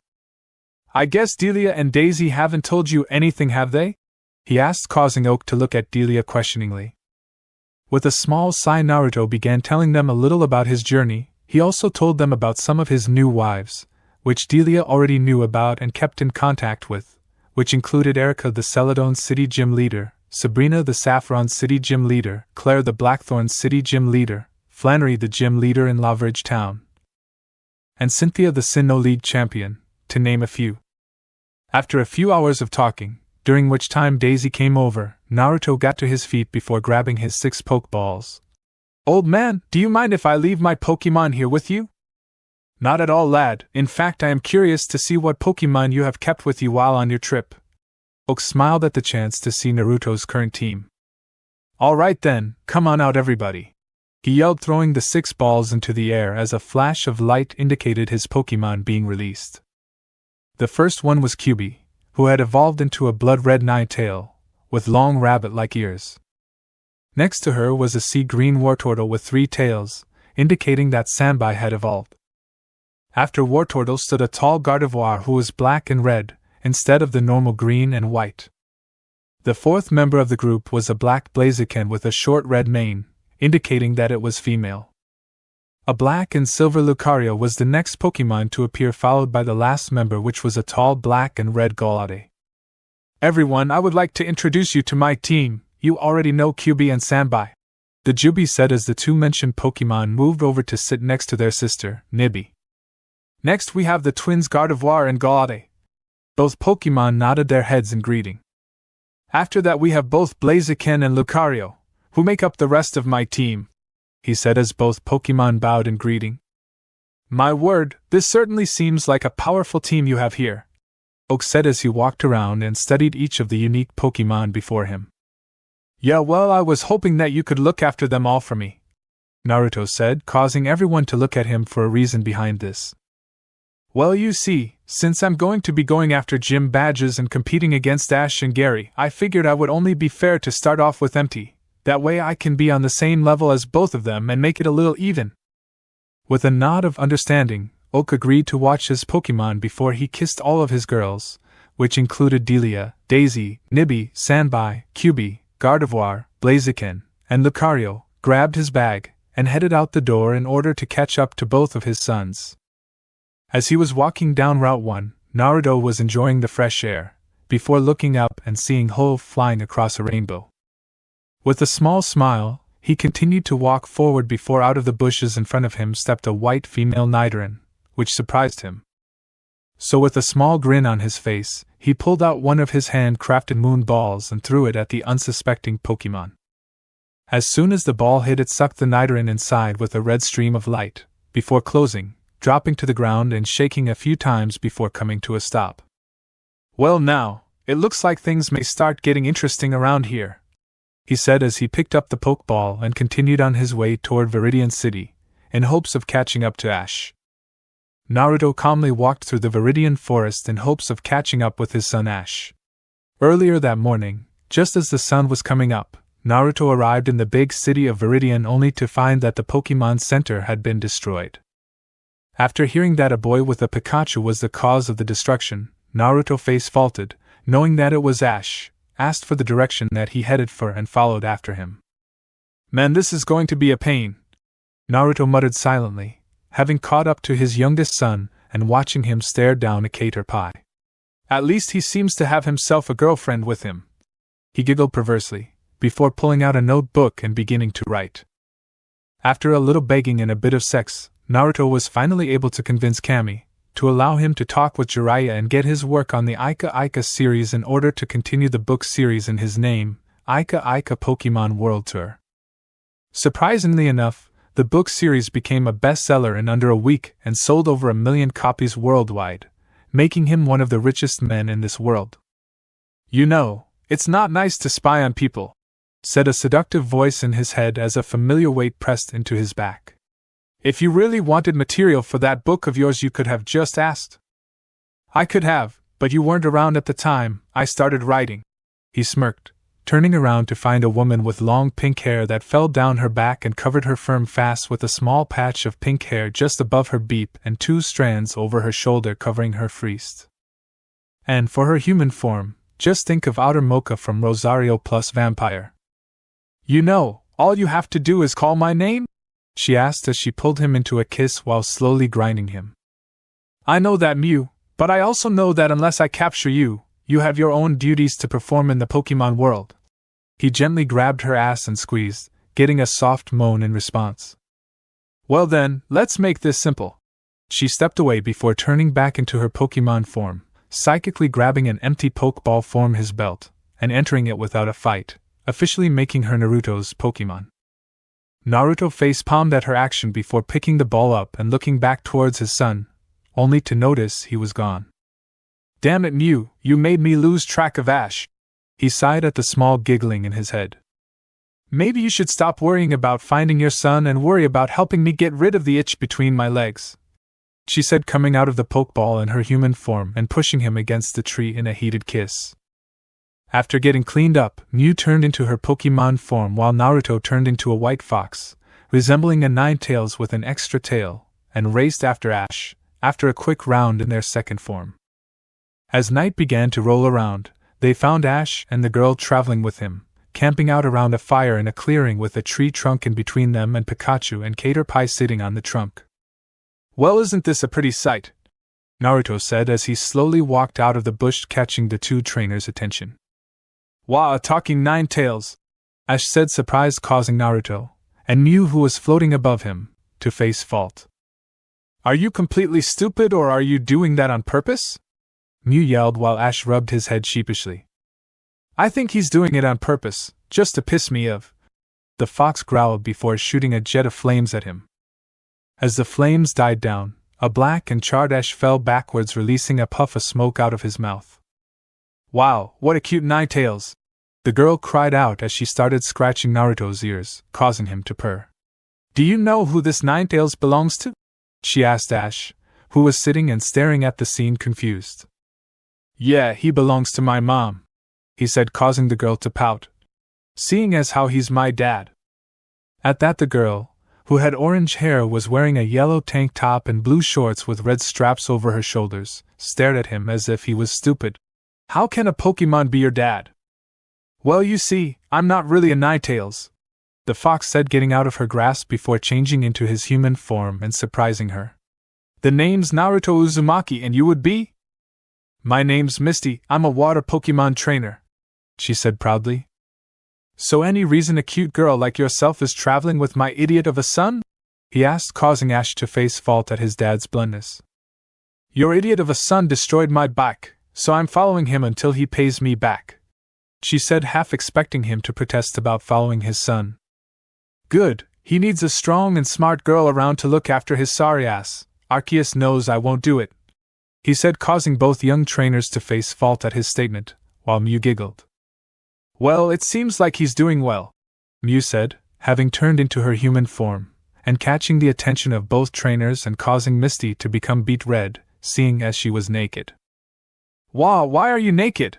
I guess Delia and Daisy haven't told you anything, have they? He asked, causing Oak to look at Delia questioningly. With a small sigh, Naruto began telling them a little about his journey. He also told them about some of his new wives, which Delia already knew about and kept in contact with, which included Erica the Celadon City Gym Leader, Sabrina the Saffron City Gym Leader, Claire the Blackthorn City Gym Leader, Flannery the Gym Leader in Lawbridge Town, and Cynthia the Sinnoh League Champion, to name a few. After a few hours of talking, during which time Daisy came over, Naruto got to his feet before grabbing his 6 Pokeballs. Old man, do you mind if I leave my Pokemon here with you? Not at all, lad. In fact, I am curious to see what Pokemon you have kept with you while on your trip. Oak smiled at the chance to see Naruto's current team. All right then, come on out everybody. He yelled, throwing the 6 balls into the air as a flash of light indicated his Pokemon being released. The first one was Kyubi, who had evolved into a blood-red Ninetale, with long rabbit-like ears. Next to her was a sea-green Wartortle with 3 tails, indicating that Sanbai had evolved. After Wartortle stood a tall Gardevoir who was black and red, instead of the normal green and white. The 4th member of the group was a black Blaziken with a short red mane, indicating that it was female. A black and silver Lucario was the next Pokemon to appear, followed by the last member, which was a tall black and red Golade. Everyone, I would like to introduce you to my team. You already know Kyubi and Sanbai, the Jubi said as the 2 mentioned Pokemon moved over to sit next to their sister, Nibi. Next we have the twins Gardevoir and Golade. Both Pokemon nodded their heads in greeting. After that we have both Blaziken and Lucario, who make up the rest of my team, he said as both Pokemon bowed in greeting. My word, this certainly seems like a powerful team you have here, Oak said as he walked around and studied each of the unique Pokemon before him. Yeah, well, I was hoping that you could look after them all for me, Naruto said, causing everyone to look at him for a reason behind this. Well, you see, since I'm going to be going after gym badges and competing against Ash and Gary, I figured I would only be fair to start off with empty. That way I can be on the same level as both of them and make it a little even. With a nod of understanding, Oak agreed to watch his Pokémon before he kissed all of his girls, which included Delia, Daisy, Nibby, Sanbai, Kyubi, Gardevoir, Blaziken, and Lucario, grabbed his bag, and headed out the door in order to catch up to both of his sons. As he was walking down Route 1, Naruto was enjoying the fresh air, before looking up and seeing Hove flying across a rainbow. With a small smile, he continued to walk forward before out of the bushes in front of him stepped a white female Nidoran, which surprised him. So with a small grin on his face, he pulled out one of his hand-crafted moon balls and threw it at the unsuspecting Pokémon. As soon as the ball hit, it sucked the Nidoran inside with a red stream of light, before closing, dropping to the ground and shaking a few times before coming to a stop. Well now, it looks like things may start getting interesting around here, he said as he picked up the Pokeball and continued on his way toward Viridian City, in hopes of catching up to Ash. Naruto calmly walked through the Viridian Forest in hopes of catching up with his son Ash. Earlier that morning, just as the sun was coming up, Naruto arrived in the big city of Viridian only to find that the Pokémon Center had been destroyed. After hearing that a boy with a Pikachu was the cause of the destruction, Naruto face-faulted, knowing that it was Ash, asked for the direction that he headed for and followed after him. Man, this is going to be a pain, Naruto muttered silently, having caught up to his youngest son and watching him stare down a cater pie. At least he seems to have himself a girlfriend with him. He giggled perversely, before pulling out a notebook and beginning to write. After a little begging and a bit of sex, Naruto was finally able to convince Kami to allow him to talk with Jiraiya and get his work on the Ika Ika series in order to continue the book series in his name, Ika Ika Pokemon World Tour. Surprisingly enough, the book series became a bestseller in under a week and sold over 1 million copies worldwide, making him one of the richest men in this world. You know, it's not nice to spy on people, said a seductive voice in his head as a familiar weight pressed into his back. If you really wanted material for that book of yours, you could have just asked. I could have, but you weren't around at the time I started writing. He smirked, turning around to find a woman with long pink hair that fell down her back and covered her firm fast with a small patch of pink hair just above her beep and 2 strands over her shoulder covering her friest. And for her human form, just think of Outer Mocha from Rosario plus Vampire. You know, all you have to do is call my name? She asked as she pulled him into a kiss while slowly grinding him. I know that, Mew, but I also know that unless I capture you, you have your own duties to perform in the Pokemon world. He gently grabbed her ass and squeezed, getting a soft moan in response. Well then, let's make this simple. She stepped away before turning back into her Pokemon form, psychically grabbing an empty Pokeball from his belt, and entering it without a fight, officially making her Naruto's Pokemon. Naruto face-palmed at her action before picking the ball up and looking back towards his son, only to notice he was gone. Damn it, Mew, you made me lose track of Ash. He sighed at the small giggling in his head. Maybe you should stop worrying about finding your son and worry about helping me get rid of the itch between my legs, she said, coming out of the Pokeball in her human form and pushing him against the tree in a heated kiss. After getting cleaned up, Mew turned into her Pokemon form while Naruto turned into a white fox, resembling a Ninetales with an extra tail, and raced after Ash, after a quick round in their second form. As night began to roll around, they found Ash and the girl traveling with him, camping out around a fire in a clearing with a tree trunk in between them and Pikachu and Caterpie sitting on the trunk. Well, isn't this a pretty sight? Naruto said as he slowly walked out of the bush, catching the 2 trainers' attention. Wow, a talking Ninetales, Ash said, surprise causing Naruto, and Mew, who was floating above him, to face fault. Are you completely stupid or are you doing that on purpose? Mew yelled while Ash rubbed his head sheepishly. I think he's doing it on purpose, just to piss me off. The fox growled before shooting a jet of flames at him. As the flames died down, a black and charred Ash fell backwards, releasing a puff of smoke out of his mouth. Wow, what a cute Ninetales! The girl cried out as she started scratching Naruto's ears, causing him to purr. Do you know who this Ninetales belongs to? She asked Ash, who was sitting and staring at the scene confused. Yeah, he belongs to my mom, he said, causing the girl to pout. Seeing as how he's my dad. At that the girl, who had orange hair, was wearing a yellow tank top and blue shorts with red straps over her shoulders, stared at him as if he was stupid. How can a Pokémon be your dad? Well, you see, I'm not really a Ninetales, the fox said, getting out of her grasp before changing into his human form and surprising her. The name's Naruto Uzumaki, and you would be? My name's Misty, I'm a water Pokémon trainer, she said proudly. So any reason a cute girl like yourself is traveling with my idiot of a son? He asked, causing Ash to face fault at his dad's bluntness. Your idiot of a son destroyed my bike, so I'm following him until he pays me back, she said, half expecting him to protest about following his son. Good, he needs a strong and smart girl around to look after his sorry ass. Arceus knows I won't do it, he said, causing both young trainers to face fault at his statement, while Mew giggled. Well, it seems like he's doing well, Mew said, having turned into her human form, and catching the attention of both trainers and causing Misty to become beet red, seeing as she was naked. Wow, why are you naked?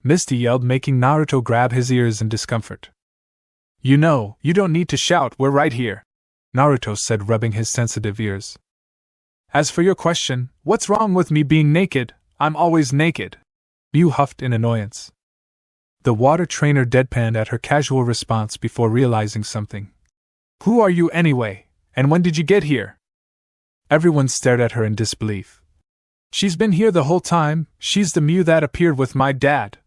Misty yelled, making Naruto grab his ears in discomfort. You know, you don't need to shout, we're right here, Naruto said, rubbing his sensitive ears. As for your question, what's wrong with me being naked? I'm always naked, Mew huffed in annoyance. The water trainer deadpanned at her casual response before realizing something. Who are you anyway, and when did you get here? Everyone stared at her in disbelief. She's been here the whole time, she's the Mew that appeared with my dad,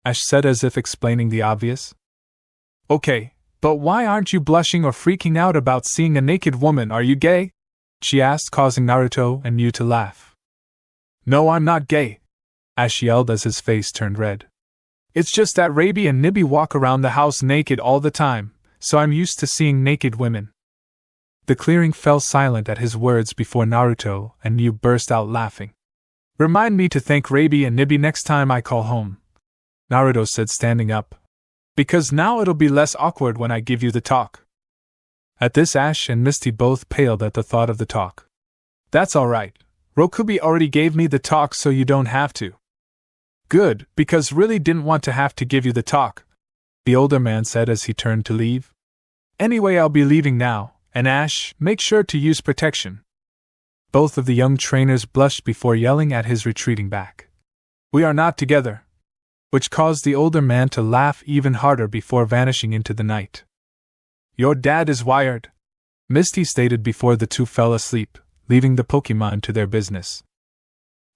Ash said, as if explaining the obvious. Okay, but why aren't you blushing or freaking out about seeing a naked woman? Are you gay? She asked, causing Naruto and Mew to laugh. No, I'm not gay, Ash yelled as his face turned red. It's just that Raby and Nibby walk around the house naked all the time, so I'm used to seeing naked women. The clearing fell silent at his words before Naruto and Mew burst out laughing. Remind me to thank Raby and Nibby next time I call home, Naruto said, standing up. Because now it'll be less awkward when I give you the talk. At this, Ash and Misty both paled at the thought of the talk. That's alright. Rokubi already gave me the talk, so you don't have to. Good, because really didn't want to have to give you the talk, the older man said as he turned to leave. Anyway, I'll be leaving now, and Ash, make sure to use protection. Both of the young trainers blushed before yelling at his retreating back. We are not together, which caused the older man to laugh even harder before vanishing into the night. Your dad is wired, Misty stated before the two fell asleep, leaving the Pokémon to their business.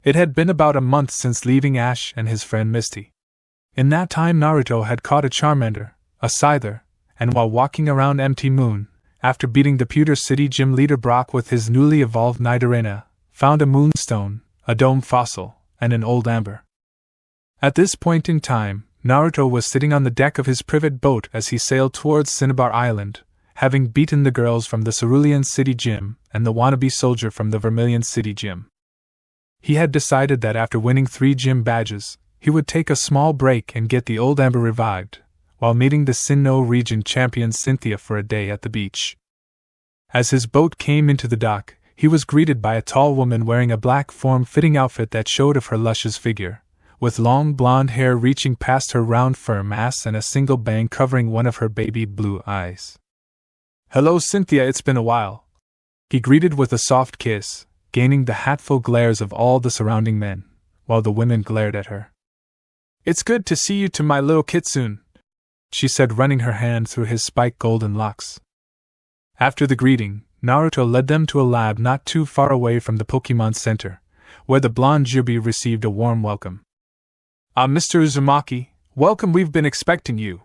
It had been about a month since leaving Ash and his friend Misty. In that time, Naruto had caught a Charmander, a Scyther, and while walking around Empty Moon, after beating the Pewter City gym leader Brock with his newly evolved Nidorina, found a moonstone, a dome fossil, and an old amber. At this point in time, Naruto was sitting on the deck of his privet boat as he sailed towards Cinnabar Island, having beaten the girls from the Cerulean City gym and the wannabe soldier from the Vermilion City gym. He had decided that after winning 3 gym badges, he would take a small break and get the old amber revived, while meeting the Sinnoh region champion Cynthia for a day at the beach. As his boat came into the dock, he was greeted by a tall woman wearing a black form-fitting outfit that showed off her luscious figure, with long blonde hair reaching past her round firm ass and a single bang covering one of her baby blue eyes. Hello Cynthia, it's been a while, he greeted with a soft kiss, gaining the hatful glares of all the surrounding men, while the women glared at her. It's good to see you to my little kitsune, she said, running her hand through his spiked golden locks. After the greeting, Naruto led them to a lab not too far away from the Pokémon Center, where the blonde Jubi received a warm welcome. Ah, Mr. Uzumaki, welcome, we've been expecting you,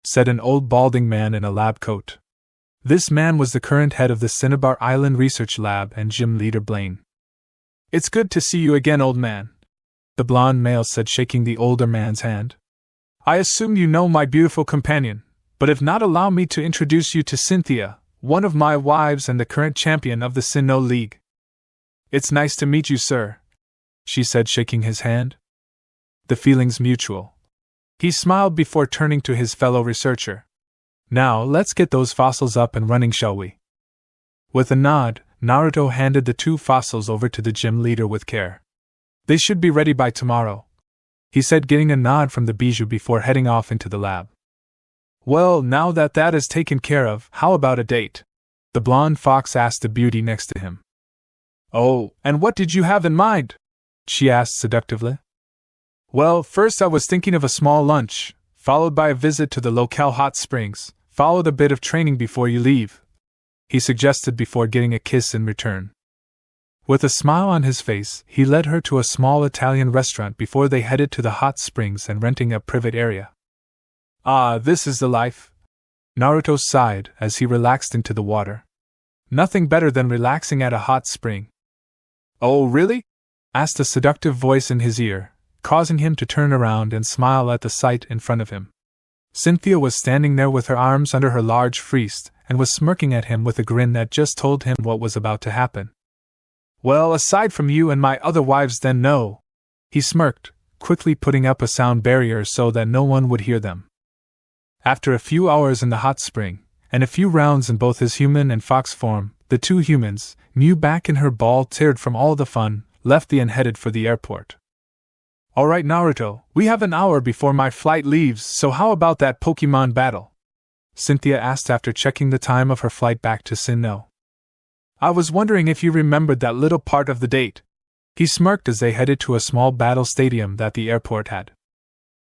said an old balding man in a lab coat. This man was the current head of the Cinnabar Island Research Lab and gym leader Blaine. It's good to see you again, old man, the blonde male said, shaking the older man's hand. I assume you know my beautiful companion, but if not, allow me to introduce you to Cynthia, one of my wives and the current champion of the Sinnoh League. It's nice to meet you, sir, she said, shaking his hand. The feeling's mutual. He smiled before turning to his fellow researcher. Now, let's get those fossils up and running, shall we? With a nod, Naruto handed the 2 fossils over to the gym leader with care. They should be ready by tomorrow, he said, getting a nod from the Bijuu before heading off into the lab. Well, now that is taken care of, how about a date? The blonde fox asked the beauty next to him. Oh, and what did you have in mind? She asked seductively. Well, first I was thinking of a small lunch, followed by a visit to the locale hot springs, followed a bit of training before you leave, he suggested before getting a kiss in return. With a smile on his face, he led her to a small Italian restaurant before they headed to the hot springs and renting a private area. Ah, this is the life. Naruto sighed as he relaxed into the water. Nothing better than relaxing at a hot spring. Oh, really? Asked a seductive voice in his ear, causing him to turn around and smile at the sight in front of him. Cynthia was standing there with her arms under her large frieze and was smirking at him with a grin that just told him what was about to happen. Well, aside from you and my other wives, then no. He smirked, quickly putting up a sound barrier so that no one would hear them. After a few hours in the hot spring, and a few rounds in both his human and fox form, the 2 humans, Mew back in her ball tired from all the fun, left the and headed for the airport. Alright Naruto, we have an hour before my flight leaves, so how about that Pokémon battle? Cynthia asked after checking the time of her flight back to Sinnoh. I was wondering if you remembered that little part of the date. He smirked as they headed to a small battle stadium that the airport had.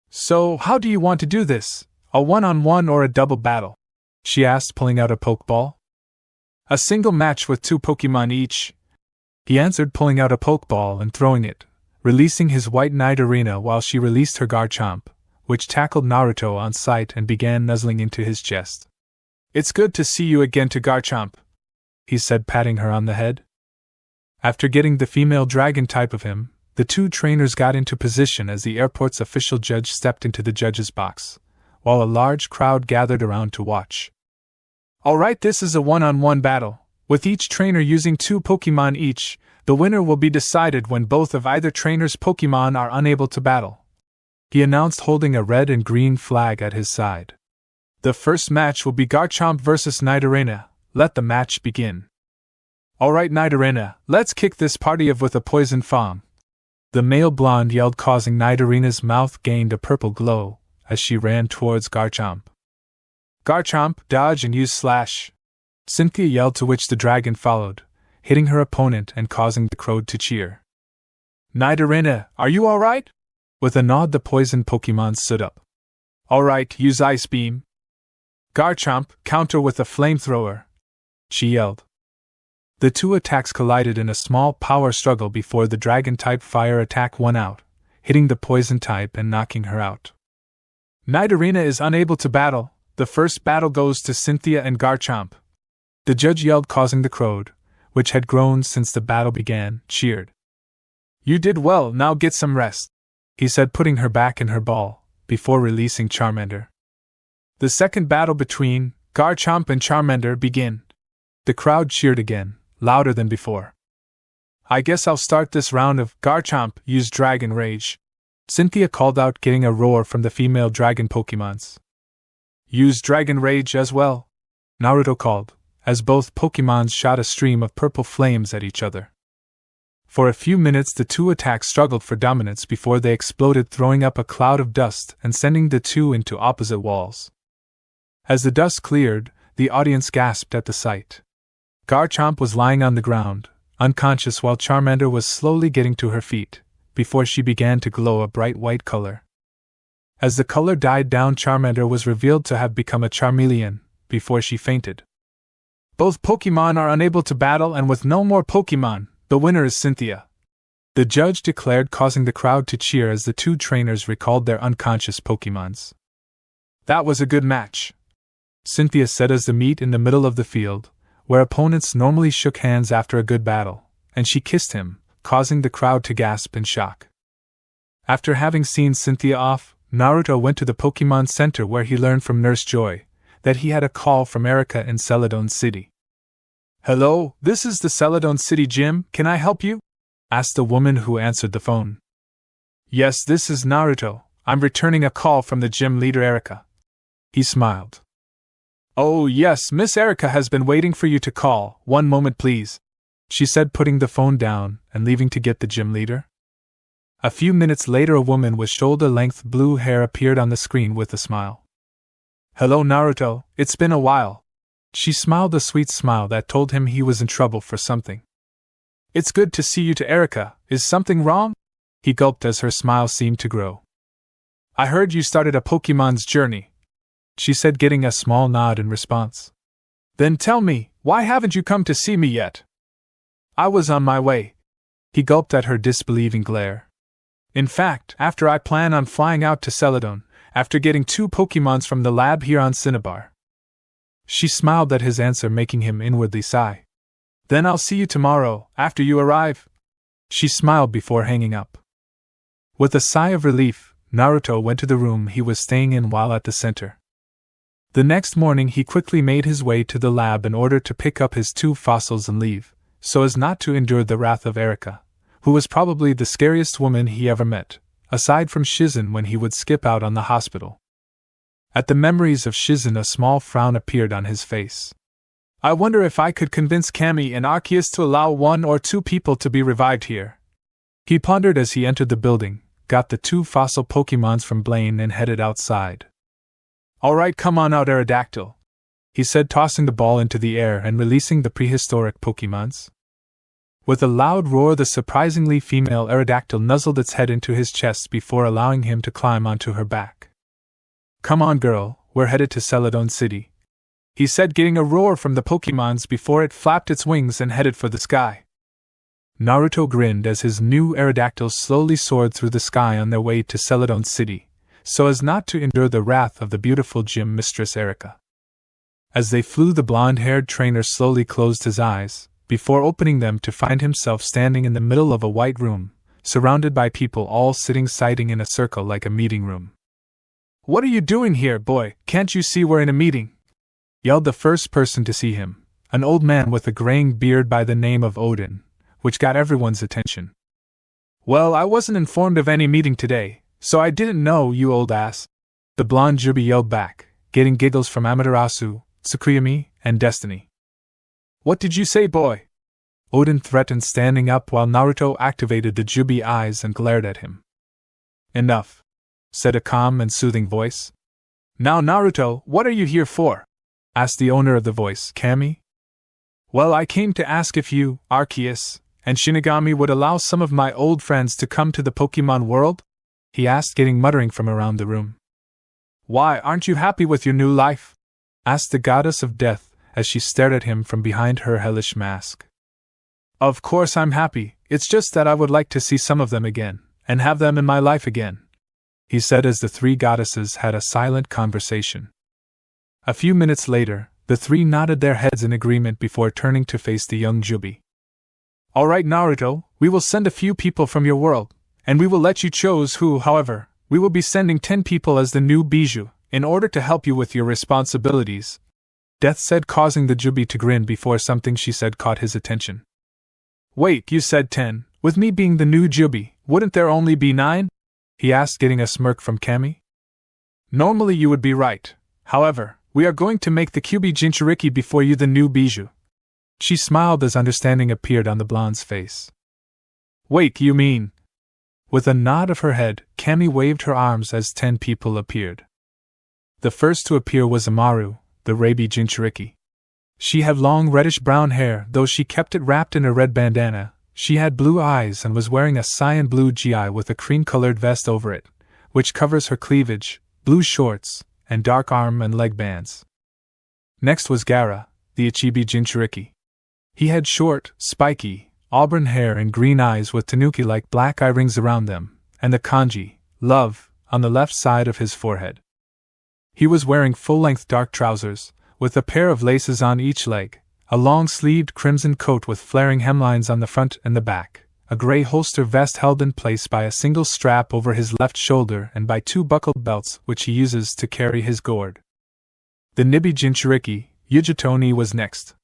So, how do you want to do this? A one-on-one or a double battle? She asked, pulling out a Pokeball. A single match with 2 Pokémon each, he answered, pulling out a Pokeball and throwing it, releasing his white Nidorina while she released her Garchomp, which tackled Naruto on sight and began nuzzling into his chest. It's good to see you again, to Garchomp, he said, patting her on the head. After getting the female dragon type of him, the 2 trainers got into position as the airport's official judge stepped into the judge's box, while a large crowd gathered around to watch. Alright, this is a one-on-one battle, with each trainer using 2 Pokémon each. The winner will be decided when both of either trainer's Pokémon are unable to battle, he announced, holding a red and green flag at his side. The first match will be Garchomp versus Nidorina. Let the match begin. Alright Nidorina, let's kick this party off with a poison fang. The male blonde yelled, causing Nidorina's mouth gained a purple glow as she ran towards Garchomp. Garchomp, dodge and use slash, Cynthia yelled, to which the dragon followed, hitting her opponent and causing the crowd to cheer. Nidorina, are you alright? With a nod, the poison Pokémon stood up. Alright, use Ice Beam. Garchomp, counter with a flamethrower, she yelled. The 2 attacks collided in a small power struggle before the dragon-type fire attack won out, hitting the poison type and knocking her out. Nidorina is unable to battle. The first battle goes to Cynthia and Garchomp, the judge yelled, causing the crowd, which had grown since the battle began, cheered. You did well, now get some rest, he said, putting her back in her ball, before releasing Charmander. The second battle between Garchomp and Charmander begin. The crowd cheered again, louder than before. I guess I'll start this round of Garchomp, use Dragon Rage, Cynthia called out, getting a roar from the female dragon Pokémons. Use Dragon Rage as well, Naruto called, as both Pokémons shot a stream of purple flames at each other. For a few minutes the 2 attacks struggled for dominance before they exploded, throwing up a cloud of dust and sending the 2 into opposite walls. As the dust cleared, the audience gasped at the sight. Garchomp was lying on the ground, unconscious, while Charmander was slowly getting to her feet, before she began to glow a bright white color. As the color died down, Charmander was revealed to have become a Charmeleon, before she fainted. Both Pokémon are unable to battle, and with no more Pokémon, the winner is Cynthia, the judge declared, causing the crowd to cheer as the 2 trainers recalled their unconscious Pokémons. That was a good match, Cynthia said as they meet in the middle of the field, where opponents normally shook hands after a good battle, and she kissed him, causing the crowd to gasp in shock. After having seen Cynthia off, Naruto went to the Pokémon Center, where he learned from Nurse Joy that he had a call from Erika in Celadon City. Hello, this is the Celadon City gym, can I help you? Asked the woman who answered the phone. Yes, this is Naruto, I'm returning a call from the gym leader Erica. He smiled. Oh yes, Miss Erica has been waiting for you to call. One moment please, she said, putting the phone down and leaving to get the gym leader. A few minutes later, a woman with shoulder-length blue hair appeared on the screen with a smile. Hello Naruto, it's been a while. She smiled a sweet smile that told him he was in trouble for something. It's good to see you to Erica, is something wrong? He gulped as her smile seemed to grow. I heard you started a Pokémon's journey, she said, getting a small nod in response. Then tell me, why haven't you come to see me yet? I was on my way. He gulped at her disbelieving glare. In fact, after I plan on flying out to Celadon, after getting 2 Pokémons from the lab here on Cinnabar. She smiled at his answer, making him inwardly sigh. Then I'll see you tomorrow, after you arrive. She smiled before hanging up. With a sigh of relief, Naruto went to the room he was staying in while at the center. The next morning he quickly made his way to the lab in order to pick up his 2 fossils and leave, so as not to endure the wrath of Erica, who was probably the scariest woman he ever met, aside from Shizen when he would skip out on the hospital. At the memories of Shizen, a small frown appeared on his face. I wonder if I could convince Cammy and Arceus to allow 1 or 2 people to be revived here. He pondered as he entered the building, got the 2 fossil Pokémons from Blaine and headed outside. Alright, come on out, Aerodactyl, he said, tossing the ball into the air and releasing the prehistoric Pokémons. With a loud roar, the surprisingly female Aerodactyl nuzzled its head into his chest before allowing him to climb onto her back. Come on, girl, we're headed to Celadon City, he said, getting a roar from the Pokémons before it flapped its wings and headed for the sky. Naruto grinned as his new Aerodactyls slowly soared through the sky on their way to Celadon City, so as not to endure the wrath of the beautiful gym mistress Erica. As they flew, the blonde-haired trainer slowly closed his eyes, before opening them to find himself standing in the middle of a white room, surrounded by people all sitting siding in a circle like a meeting room. What are you doing here, boy? Can't you see we're in a meeting? Yelled the first person to see him, an old man with a graying beard by the name of Odin, which got everyone's attention. Well, I wasn't informed of any meeting today, so I didn't know, you old ass, the blonde Jubi yelled back, getting giggles from Amaterasu, Tsukuyomi, and Destiny. What did you say, boy? Odin threatened, standing up while Naruto activated the Jubi eyes and glared at him. Enough, said a calm and soothing voice. Now Naruto, what are you here for? Asked the owner of the voice, Kami. Well, I came to ask if you, Arceus, and Shinigami would allow some of my old friends to come to the Pokémon world? He asked, getting muttering from around the room. Why, aren't you happy with your new life? Asked the goddess of death as she stared at him from behind her hellish mask. Of course I'm happy, it's just that I would like to see some of them again, and have them in my life again, he said as the 3 goddesses had a silent conversation. A few minutes later, the 3 nodded their heads in agreement before turning to face the young Jubi. Alright Naruto, we will send a few people from your world, and we will let you choose who. However, we will be sending 10 people as the new Bijuu, in order to help you with your responsibilities, Death said, causing the Jubi to grin before something she said caught his attention. Wait, you said 10, with me being the new Jubi, wouldn't there only be 9? He asked, getting a smirk from Kami. Normally you would be right, however, we are going to make the Kyuubi Jinchuriki before you the new Bijuu. She smiled as understanding appeared on the blonde's face. Wait, you mean? With a nod of her head, Kami waved her arms as 10 people appeared. The first to appear was Amaru, the Rabi Jinchuriki. She had long reddish-brown hair, though she kept it wrapped in a red bandana. She had blue eyes and was wearing a cyan blue gi with a cream-colored vest over it, which covers her cleavage, blue shorts, and dark arm and leg bands. Next was Gaara, the Ichibi Jinchuriki. He had short, spiky, auburn hair and green eyes with tanuki-like black eye rings around them, and the kanji, love, on the left side of his forehead. He was wearing full-length dark trousers, with a pair of laces on each leg, a long-sleeved crimson coat with flaring hemlines on the front and the back, a gray holster vest held in place by a single strap over his left shoulder and by 2 buckled belts which he uses to carry his gourd. The Nibi Jinchuriki, Yujitoni, was next.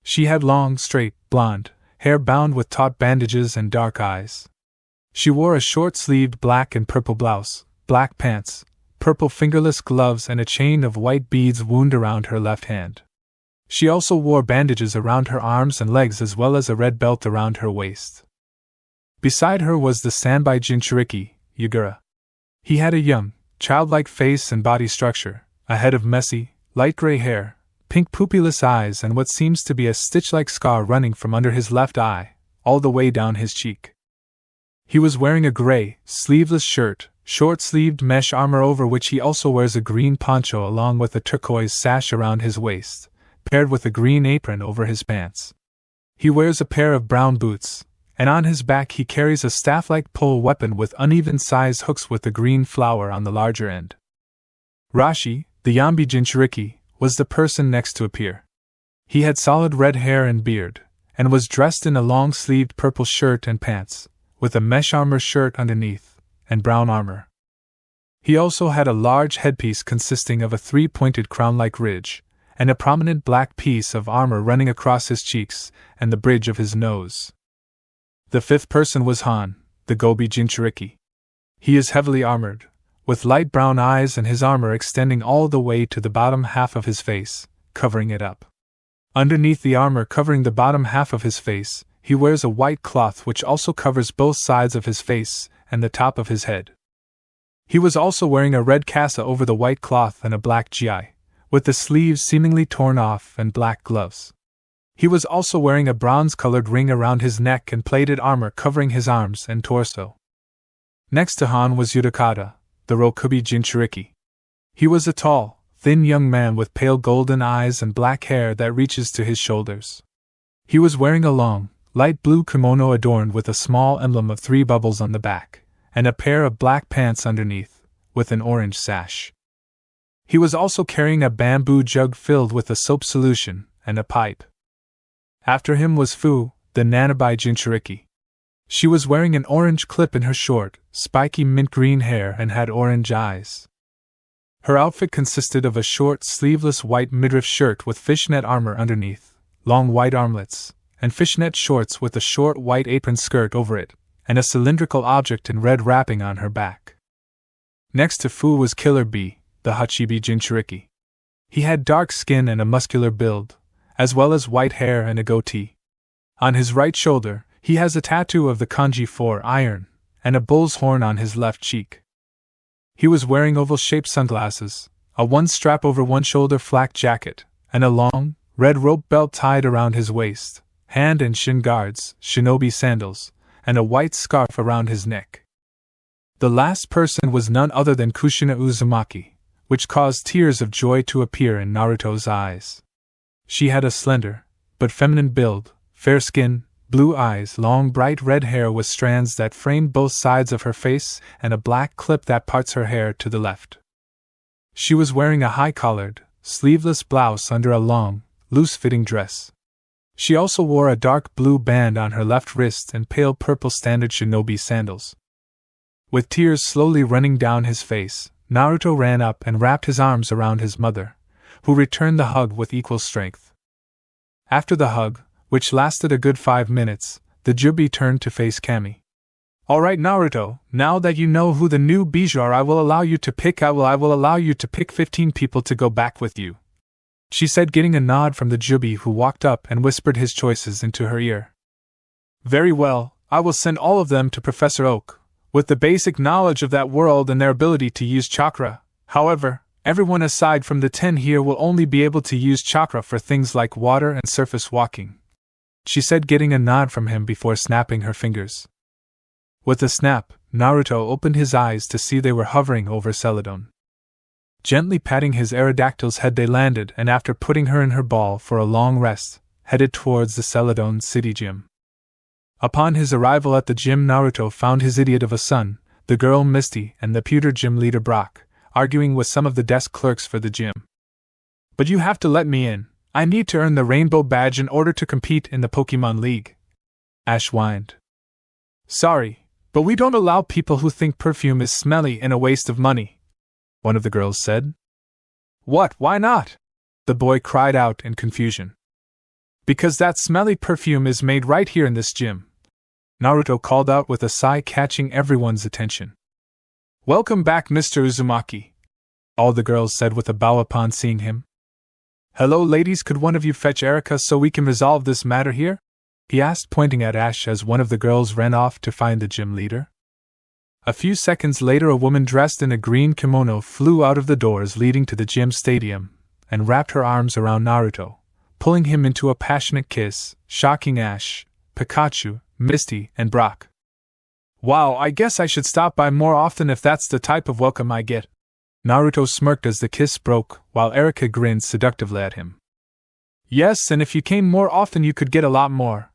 She had long, straight, blonde hair bound with taut bandages and dark eyes. She wore a short-sleeved black and purple blouse, black pants, purple fingerless gloves, and a chain of white beads wound around her left hand. She also wore bandages around her arms and legs as well as a red belt around her waist. Beside her was the Sanbai Jinchuriki, Yagura. He had a young, childlike face and body structure, a head of messy, light gray hair, pink pupilless eyes, and what seems to be a stitch-like scar running from under his left eye, all the way down his cheek. He was wearing a gray, sleeveless shirt, short-sleeved mesh armor over which he also wears a green poncho along with a turquoise sash around his waist, paired with a green apron over his pants. He wears a pair of brown boots, and on his back he carries a staff-like pole weapon with uneven-sized hooks with a green flower on the larger end. Rashi, the Yambi Jinchuriki, was the person next to appear. He had solid red hair and beard, and was dressed in a long-sleeved purple shirt and pants, with a mesh armor shirt underneath, and brown armor. He also had a large headpiece consisting of a three-pointed crown-like ridge, and a prominent black piece of armor running across his cheeks and the bridge of his nose. The fifth person was Han, the Gobi Jinchuriki. He is heavily armored, with light brown eyes and his armor extending all the way to the bottom half of his face, covering it up. Underneath the armor covering the bottom half of his face, he wears a white cloth which also covers both sides of his face and the top of his head. He was also wearing a red kasa over the white cloth and a black gi, with the sleeves seemingly torn off, and black gloves. He was also wearing a bronze-colored ring around his neck and plated armor covering his arms and torso. Next to Han was Yudakata, the Rokubi Jinchuriki. He was a tall, thin young man with pale golden eyes and black hair that reaches to his shoulders. He was wearing a long, light blue kimono adorned with a small emblem of 3 bubbles on the back, and a pair of black pants underneath, with an orange sash. He was also carrying a bamboo jug filled with a soap solution, and a pipe. After him was Fu, the Nanabai Jinchuriki. She was wearing an orange clip in her short, spiky mint green hair and had orange eyes. Her outfit consisted of a short, sleeveless white midriff shirt with fishnet armor underneath, long white armlets, and fishnet shorts with a short white apron skirt over it, and a cylindrical object in red wrapping on her back. Next to Fu was Killer B, the Hachibi Jinchuriki. He had dark skin and a muscular build, as well as white hair and a goatee. On his right shoulder, he has a tattoo of the kanji for iron, and a bull's horn on his left cheek. He was wearing oval-shaped sunglasses, a one-strap over one shoulder flak jacket, and a long, red rope belt tied around his waist, hand and shin guards, shinobi sandals, and a white scarf around his neck. The last person was none other than Kushina Uzumaki, which caused tears of joy to appear in Naruto's eyes. She had a slender, but feminine build, fair skin, blue eyes, long bright red hair with strands that framed both sides of her face, and a black clip that parts her hair to the left. She was wearing a high-collared, sleeveless blouse under a long, loose-fitting dress. She also wore a dark blue band on her left wrist and pale purple standard shinobi sandals. With tears slowly running down his face, Naruto ran up and wrapped his arms around his mother, who returned the hug with equal strength. After the hug, which lasted a good 5 minutes, the Jubi turned to face Kami. "Alright Naruto, now that you know who the new Bijuu are, I will allow you to pick 15 people to go back with you," she said, getting a nod from the Jubi, who walked up and whispered his choices into her ear. "Very well, I will send all of them to Professor Oak, with the basic knowledge of that world and their ability to use chakra. However, everyone aside from the 10 here will only be able to use chakra for things like water and surface walking," she said, getting a nod from him before snapping her fingers. With a snap, Naruto opened his eyes to see they were hovering over Celadon. Gently patting his Aerodactyl's head, they landed, and after putting her in her ball for a long rest, headed towards the Celadon City Gym. Upon his arrival at the gym, Naruto found his idiot of a son, the girl Misty, and the pewter gym leader Brock, arguing with some of the desk clerks for the gym. "But you have to let me in. I need to earn the rainbow badge in order to compete in the Pokémon League," Ash whined. "Sorry, but we don't allow people who think perfume is smelly and a waste of money," one of the girls said. "What, why not?" the boy cried out in confusion. "Because that smelly perfume is made right here in this gym," Naruto called out with a sigh, catching everyone's attention. Welcome back, Mr. Uzumaki, all the girls said with a bow upon seeing him. Hello, ladies, could one of you fetch Erika so we can resolve this matter here? He asked, pointing at Ash as one of the girls ran off to find the gym leader. A few seconds later, a woman dressed in a green kimono flew out of the doors leading to the gym stadium and wrapped her arms around Naruto, pulling him into a passionate kiss, shocking Ash, Pikachu, Misty, and Brock. Wow, I guess I should stop by more often if that's the type of welcome I get. Naruto smirked as the kiss broke, while Erika grinned seductively at him. Yes, and if you came more often you could get a lot more,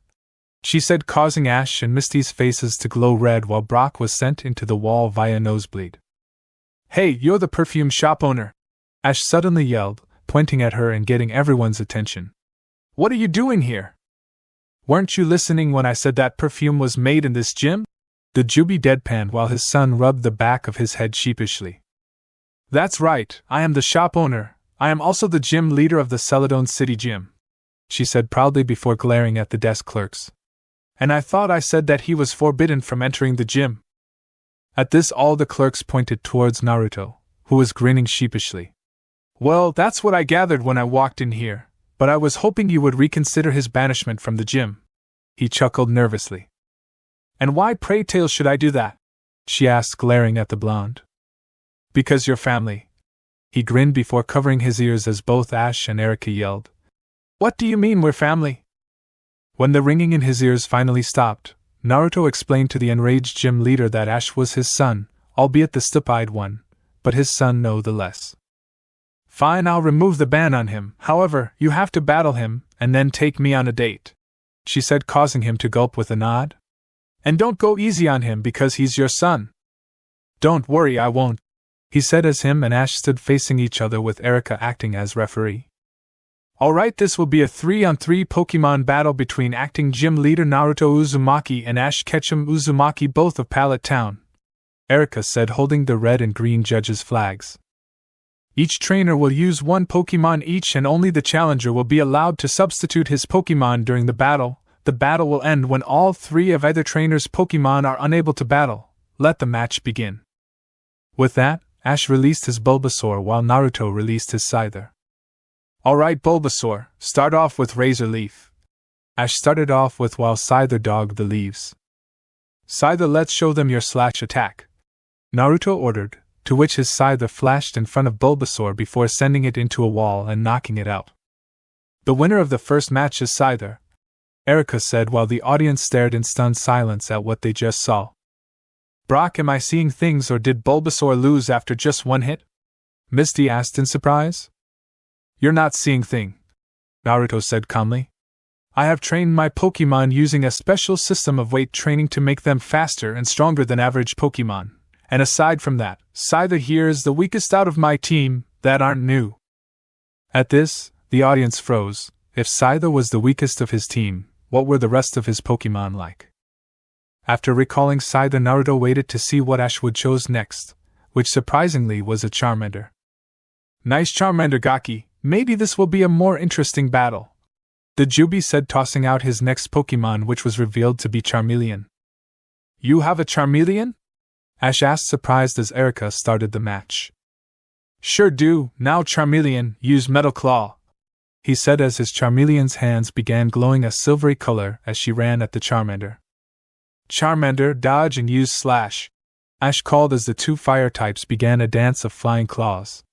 she said, causing Ash and Misty's faces to glow red while Brock was sent into the wall via nosebleed. Hey, you're the perfume shop owner, Ash suddenly yelled, pointing at her and getting everyone's attention. What are you doing here? Weren't you listening when I said that perfume was made in this gym? The Jubi deadpanned while his son rubbed the back of his head sheepishly. That's right, I am the shop owner. I am also the gym leader of the Celadon City Gym, she said proudly before glaring at the desk clerks. And I thought I said that he was forbidden from entering the gym. At this, all the clerks pointed towards Naruto, who was grinning sheepishly. Well, that's what I gathered when I walked in here, but I was hoping you would reconsider his banishment from the gym. He chuckled nervously. And why, pray tale, should I do that? She asked, glaring at the blonde. Because you're family. He grinned before covering his ears as both Ash and Erika yelled. What do you mean we're family? When the ringing in his ears finally stopped, Naruto explained to the enraged gym leader that Ash was his son, albeit the stupid one, but his son no the less. Fine, I'll remove the ban on him, however, you have to battle him, and then take me on a date, she said, causing him to gulp with a nod. And don't go easy on him because he's your son. Don't worry, I won't, he said as him and Ash stood facing each other with Erika acting as referee. Alright, this will be a 3-on-3 Pokémon battle between acting gym leader Naruto Uzumaki and Ash Ketchum Uzumaki, both of Pallet Town, Erika said, holding the red and green judges' flags. Each trainer will use one Pokémon each, and only the challenger will be allowed to substitute his Pokémon during the battle. The battle will end when all three of either trainer's Pokémon are unable to battle. Let the match begin. With that, Ash released his Bulbasaur while Naruto released his Scyther. Alright, Bulbasaur, start off with Razor Leaf, Ash started off with while Scyther dogged the leaves. Scyther, let's show them your slash attack, Naruto ordered, to which his Scyther flashed in front of Bulbasaur before sending it into a wall and knocking it out. The winner of the first match is Scyther, Erika said while the audience stared in stunned silence at what they just saw. Brock, am I seeing things, or did Bulbasaur lose after just one hit? Misty asked in surprise. You're not seeing thing, Naruto said calmly. I have trained my Pokémon using a special system of weight training to make them faster and stronger than average Pokémon, and aside from that, Scyther here is the weakest out of my team. That aren't new. At this, the audience froze. If Scyther was the weakest of his team, what were the rest of his Pokémon like? After recalling Scyther, Naruto waited to see what Ash would choose next, which surprisingly was a Charmander. Nice Charmander, Gaki. Maybe this will be a more interesting battle, the Jubi said, tossing out his next Pokémon, which was revealed to be Charmeleon. You have a Charmeleon? Ash asked, surprised as Erika started the match. Sure do, now Charmeleon, use Metal Claw, he said as his Charmeleon's hands began glowing a silvery color as she ran at the Charmander. Charmander, dodge and use Slash, Ash called as the two fire types began a dance of flying claws.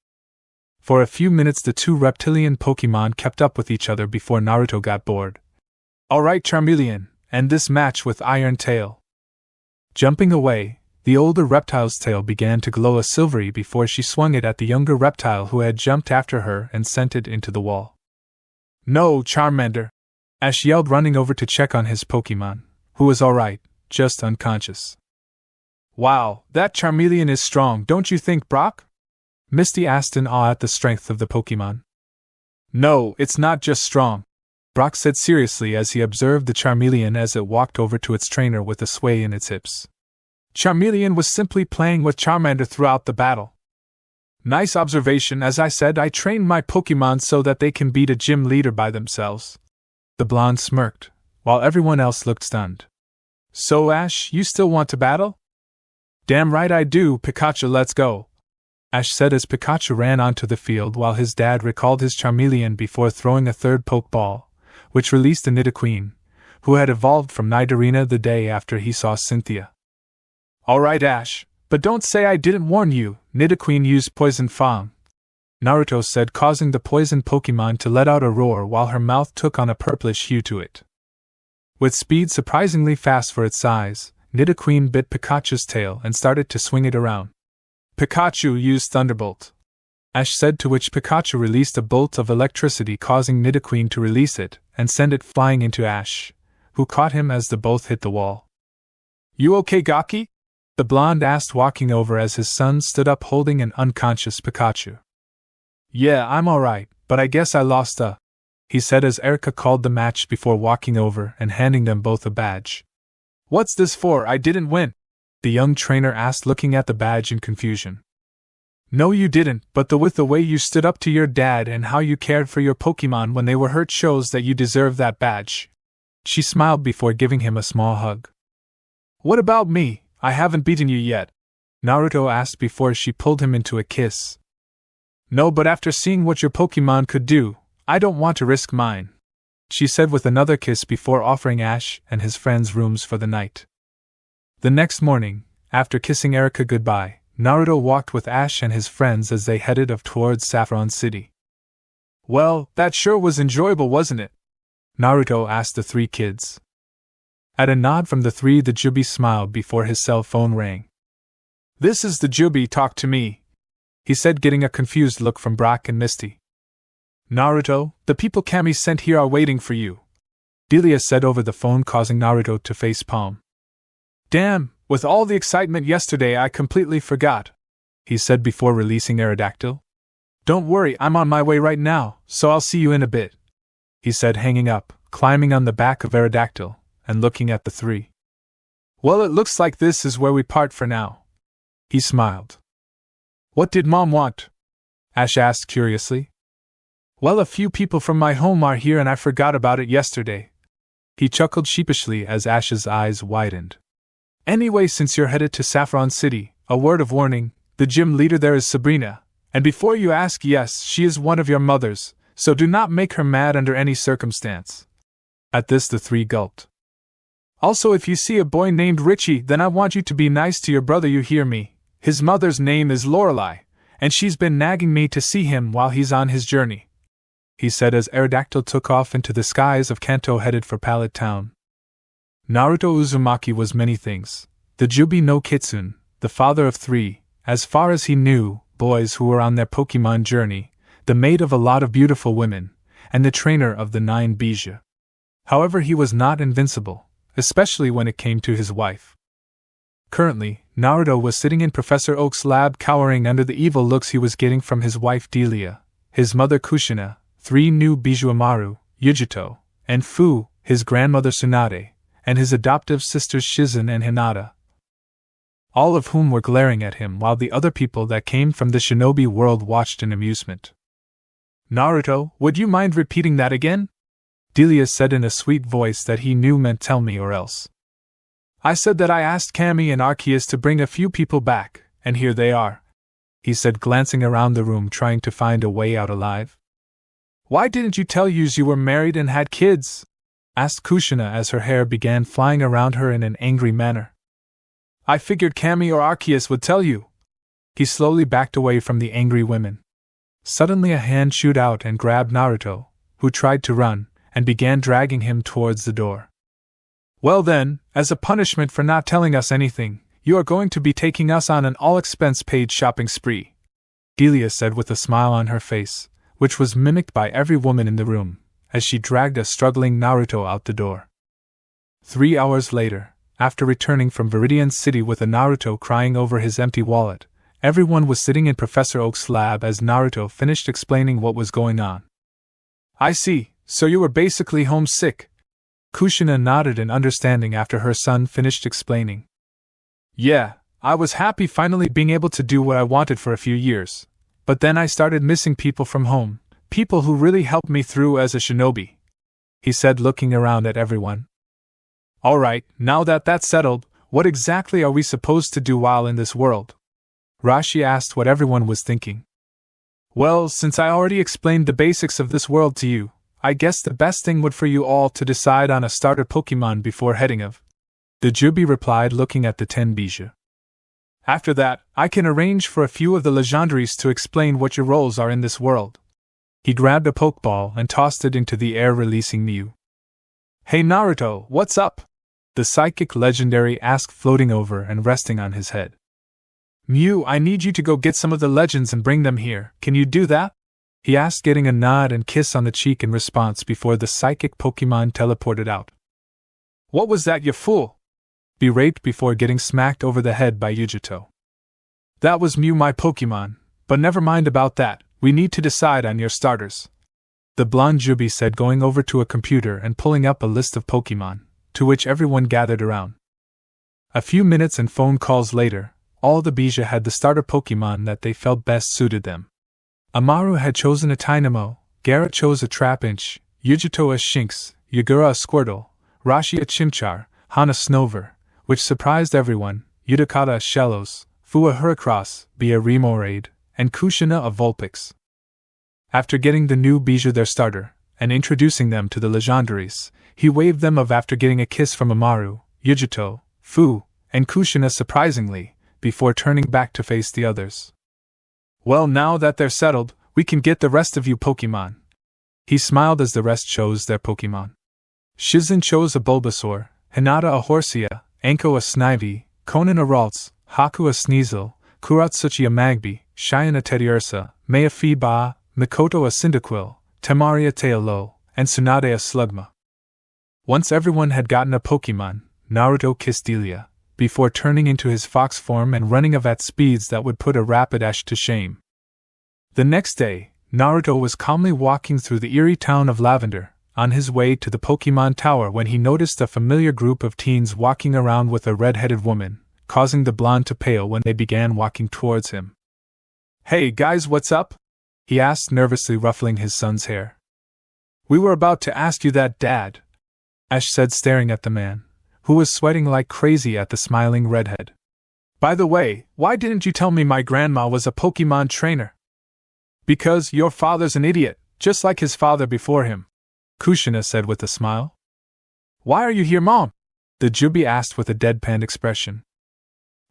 For a few minutes the two reptilian Pokémon kept up with each other before Naruto got bored. Alright, Charmeleon, end this match with Iron Tail. Jumping away, the older reptile's tail began to glow a silvery before she swung it at the younger reptile who had jumped after her and sent it into the wall. No, Charmander, Ash yelled, running over to check on his Pokémon, who was alright, just unconscious. Wow, that Charmeleon is strong, don't you think, Brock? Misty asked in awe at the strength of the Pokémon. No, it's not just strong, Brock said seriously as he observed the Charmeleon as it walked over to its trainer with a sway in its hips. Charmeleon was simply playing with Charmander throughout the battle. Nice observation. As I said, I trained my Pokémon so that they can beat a gym leader by themselves. The blonde smirked, while everyone else looked stunned. So Ash, you still want to battle? Damn right I do, Pikachu, let's go, Ash said as Pikachu ran onto the field while his dad recalled his Charmeleon before throwing a third Pokeball, which released a Nidoqueen, who had evolved from Nidorina the day after he saw Cynthia. Alright, Ash, but don't say I didn't warn you, Nidoqueen used Poison Fang, Naruto said, causing the poison Pokemon to let out a roar while her mouth took on a purplish hue to it. With speed surprisingly fast for its size, Nidoqueen bit Pikachu's tail and started to swing it around. Pikachu used Thunderbolt, Ash said, to which Pikachu released a bolt of electricity, causing Nidoqueen to release it and send it flying into Ash, who caught him as the both hit the wall. You okay, Gaki? The blonde asked, walking over as his son stood up holding an unconscious Pikachu. Yeah, I'm alright, but I guess I lost he said as Erika called the match before walking over and handing them both a badge. What's this for? I didn't win, the young trainer asked, looking at the badge in confusion. No, you didn't, but with the way you stood up to your dad and how you cared for your Pokemon when they were hurt shows that you deserve that badge. She smiled before giving him a small hug. What about me? I haven't beaten you yet, Naruto asked before she pulled him into a kiss. No, but after seeing what your Pokemon could do, I don't want to risk mine, she said with another kiss before offering Ash and his friends rooms for the night. The next morning, after kissing Erika goodbye, Naruto walked with Ash and his friends as they headed up towards Saffron City. Well, that sure was enjoyable, wasn't it? Naruto asked the three kids. At a nod from the three, the Jubi smiled before his cell phone rang. This is the Jubi, talk to me, he said, getting a confused look from Brock and Misty. Naruto, the people Kami sent here are waiting for you, Delia said over the phone, causing Naruto to facepalm. Damn, with all the excitement yesterday I completely forgot, he said before releasing Aerodactyl. Don't worry, I'm on my way right now, so I'll see you in a bit, he said, hanging up, climbing on the back of Aerodactyl, and looking at the three. Well, it looks like this is where we part for now, he smiled. What did Mom want? Ash asked curiously. Well, a few people from my home are here and I forgot about it yesterday, he chuckled sheepishly as Ash's eyes widened. Anyway, since you're headed to Saffron City, a word of warning, the gym leader there is Sabrina, and before you ask, yes, she is one of your mothers, so do not make her mad under any circumstance. At this the three gulped. Also, if you see a boy named Richie, then I want you to be nice to your brother, you hear me? His mother's name is Lorelei, and she's been nagging me to see him while he's on his journey, he said as Aerodactyl took off into the skies of Kanto headed for Pallet Town. Naruto Uzumaki was many things. The Jubi no Kitsune, the father of three, as far as he knew, boys who were on their Pokemon journey, the mate of a lot of beautiful women, and the trainer of the 9 Bijuu. However, he was not invincible, especially when it came to his wife. Currently, Naruto was sitting in Professor Oak's lab cowering under the evil looks he was getting from his wife Delia, his mother Kushina, 3 new Bijuu Amaru, Yujito, and Fu, his grandmother Tsunade, and his adoptive sisters Shizen and Hinata, all of whom were glaring at him while the other people that came from the shinobi world watched in amusement. Naruto, would you mind repeating that again? Delia said in a sweet voice that he knew meant tell me or else. I said that I asked Kami and Arceus to bring a few people back, and here they are, he said, glancing around the room trying to find a way out alive. Why didn't you tell us you were married and had kids? Asked Kushina as her hair began flying around her in an angry manner. I figured Kami or Arceus would tell you. He slowly backed away from the angry women. Suddenly a hand shot out and grabbed Naruto, who tried to run, and began dragging him towards the door. Well then, as a punishment for not telling us anything, you are going to be taking us on an all-expense-paid shopping spree, Delia said with a smile on her face, which was mimicked by every woman in the room, as she dragged a struggling Naruto out the door. 3 hours later, after returning from Viridian City with a Naruto crying over his empty wallet, everyone was sitting in Professor Oak's lab as Naruto finished explaining what was going on. I see, so you were basically homesick. Kushina nodded in understanding after her son finished explaining. Yeah, I was happy finally being able to do what I wanted for a few years, but then I started missing people from home, people who really helped me through as a shinobi, he said, looking around at everyone. Alright, now that that's settled, What exactly are we supposed to do while in this world? Rashi asked what everyone was thinking. Well, since I already explained the basics of this world to you, I guess the best thing would for you all to decide on a starter Pokémon before heading of. The Jubi replied, looking at the 10 Bijuu. After that, I can arrange for a few of the legendaries to explain what your roles are in this world. He grabbed a Pokeball and tossed it into the air, releasing Mew. Hey Naruto, what's up? The psychic legendary asked, floating over and resting on his head. Mew, I need you to go get some of the legends and bring them here. Can you do that? He asked, getting a nod and kiss on the cheek in response before the psychic Pokemon teleported out. What was that, you fool? Berate before getting smacked over the head by Yujito. That was Mew, my Pokemon, but never mind about that, we need to decide on your starters. The blonde Jubi said, going over to a computer and pulling up a list of Pokemon, to which everyone gathered around. A few minutes and phone calls later, all the Bijuu had the starter Pokemon that they felt best suited them. Amaru had chosen a Tynamo, Garrett chose a Trapinch, Yujito a Shinx, Yagura a Squirtle, Rashi a Chimchar, Han a Snover, which surprised everyone, Utakata a Shellos, Fu a Heracross, Bia a Remoraid, and Kushina a Vulpix. After getting the new Bijuu their starter, and introducing them to the legendaries, he waved them off after getting a kiss from Amaru, Yujito, Fu, and Kushina surprisingly, before turning back to face the others. Well, now that they're settled, we can get the rest of you Pokemon. He smiled as the rest chose their Pokemon. Shizen chose a Bulbasaur, Hinata a Horsia, Anko a Snivy, Conan a Ralts, Haku a Sneasel, Kuratsuchi a Magby, Cheyenne a Teddiursa, Mei a Feeba, Mikoto a Cyndaquil, Temari a Tailo, and Tsunade a Slugma. Once everyone had gotten a Pokemon, Naruto kissed Delia, before turning into his fox form and running off at speeds that would put a Rapidash to shame. The next day, Naruto was calmly walking through the eerie town of Lavender, on his way to the Pokemon Tower, when he noticed a familiar group of teens walking around with a red-headed woman, causing the blonde to pale when they began walking towards him. Hey guys, what's up? He asked, nervously ruffling his son's hair. We were about to ask you that, Dad, Ash said, staring at the man, who was sweating like crazy at the smiling redhead. By the way, why didn't you tell me my grandma was a Pokemon trainer? Because your father's an idiot, just like his father before him, Kushina said with a smile. Why are you here, Mom? The Jubi asked with a deadpan expression.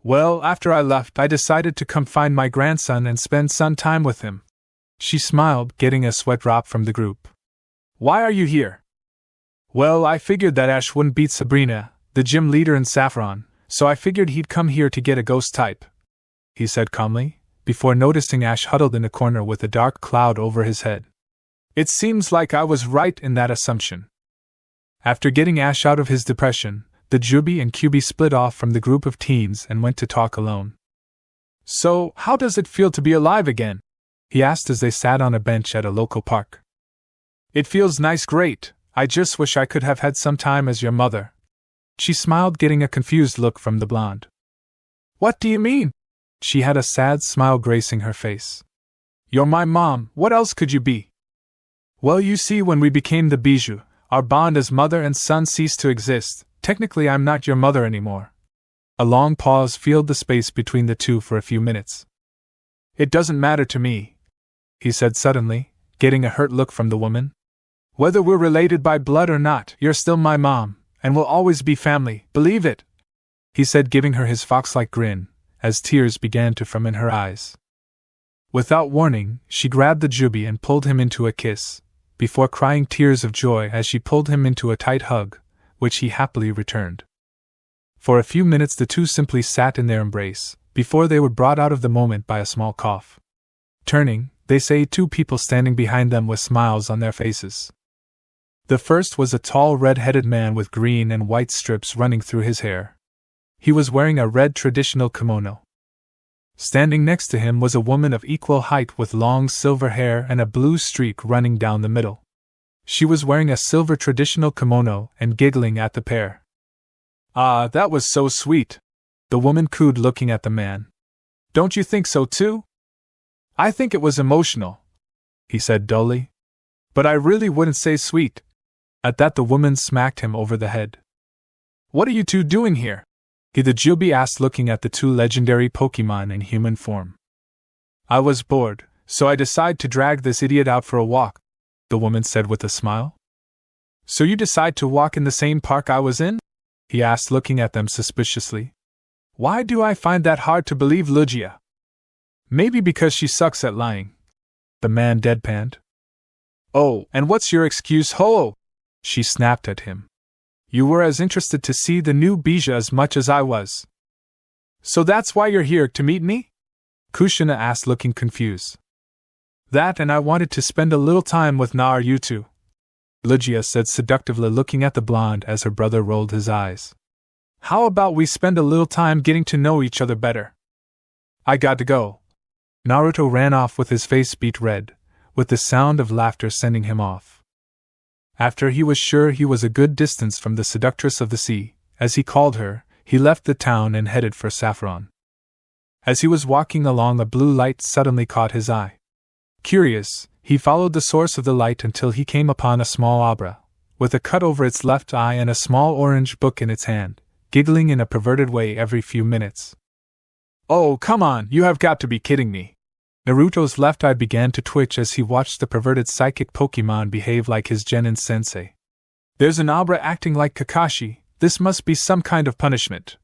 Well, after I left, I decided to come find my grandson and spend some time with him. She smiled, getting a sweat drop from the group. Why are you here? Well, I figured that Ash wouldn't beat Sabrina, the gym leader in Saffron, so I figured he'd come here to get a ghost type, he said calmly, before noticing Ash huddled in a corner with a dark cloud over his head. It seems like I was right in that assumption. After getting Ash out of his depression, the Jubi and QB split off from the group of teens and went to talk alone. So, how does it feel to be alive again? He asked as they sat on a bench at a local park. It feels nice, great. I just wish I could have had some time as your mother. She smiled, getting a confused look from the blonde. What do you mean? She had a sad smile gracing her face. You're my mom, what else could you be? Well, you see, when we became the Bijuu, our bond as mother and son ceased to exist. Technically, I'm not your mother anymore. A long pause filled the space between the two for a few minutes. It doesn't matter to me, he said suddenly, getting a hurt look from the woman. Whether we're related by blood or not, you're still my mom, and we'll always be family, believe it, he said, giving her his fox-like grin, as tears began to form in her eyes. Without warning, she grabbed the Jubi and pulled him into a kiss, before crying tears of joy as she pulled him into a tight hug, which he happily returned. For a few minutes the two simply sat in their embrace, before they were brought out of the moment by a small cough. Turning, they saw two people standing behind them with smiles on their faces. The first was a tall red-headed man with green and white strips running through his hair. He was wearing a red traditional kimono. Standing next to him was a woman of equal height with long silver hair and a blue streak running down the middle. She was wearing a silver traditional kimono and giggling at the pair. Ah, that was so sweet, the woman cooed, looking at the man. Don't you think so too? I think it was emotional, he said dully. But I really wouldn't say sweet. At that the woman smacked him over the head. What are you two doing here? The Jubi asked, looking at the two legendary Pokémon in human form. I was bored, so I decided to drag this idiot out for a walk, the woman said with a smile. So you decide to walk in the same park I was in? He asked, looking at them suspiciously. Why do I find that hard to believe, Lugia? Maybe because she sucks at lying. The man deadpanned. Oh, and what's your excuse, ho? She snapped at him. You were as interested to see the new Bijuu as much as I was. So that's why you're here, to meet me? Kushina asked, looking confused. That, and I wanted to spend a little time with Naruto, Lugia said seductively, looking at the blonde as her brother rolled his eyes. How about we spend a little time getting to know each other better? I got to go. Naruto ran off with his face beet red, with the sound of laughter sending him off. After he was sure he was a good distance from the seductress of the sea, as he called her, he left the town and headed for Saffron. As he was walking along, a blue light suddenly caught his eye. Curious, he followed the source of the light until he came upon a small Abra, with a cut over its left eye and a small orange book in its hand, giggling in a perverted way every few minutes. Oh, come on, you have got to be kidding me. Naruto's left eye began to twitch as he watched the perverted psychic Pokemon behave like his genin sensei. There's an Abra acting like Kakashi, this must be some kind of punishment.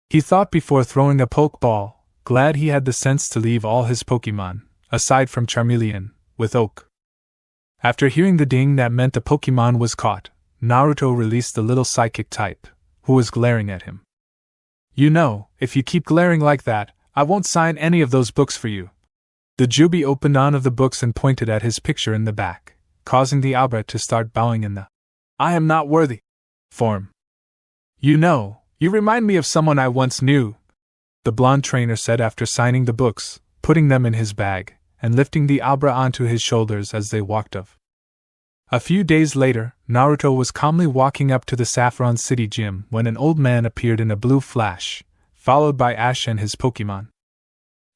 He thought before throwing a Pokeball, glad he had the sense to leave all his Pokemon, aside from Charmeleon, with Oak. After hearing the ding that meant the Pokemon was caught, Naruto released the little psychic type, who was glaring at him. You know, if you keep glaring like that, I won't sign any of those books for you. The Jubi opened one of the books and pointed at his picture in the back, causing the Abra to start bowing in the I am not worthy form. You know, you remind me of someone I once knew, the blonde trainer said after signing the books, putting them in his bag, and lifting the Abra onto his shoulders as they walked off. A few days later, Naruto was calmly walking up to the Saffron City gym when an old man appeared in a blue flash, followed by Ash and his Pokemon.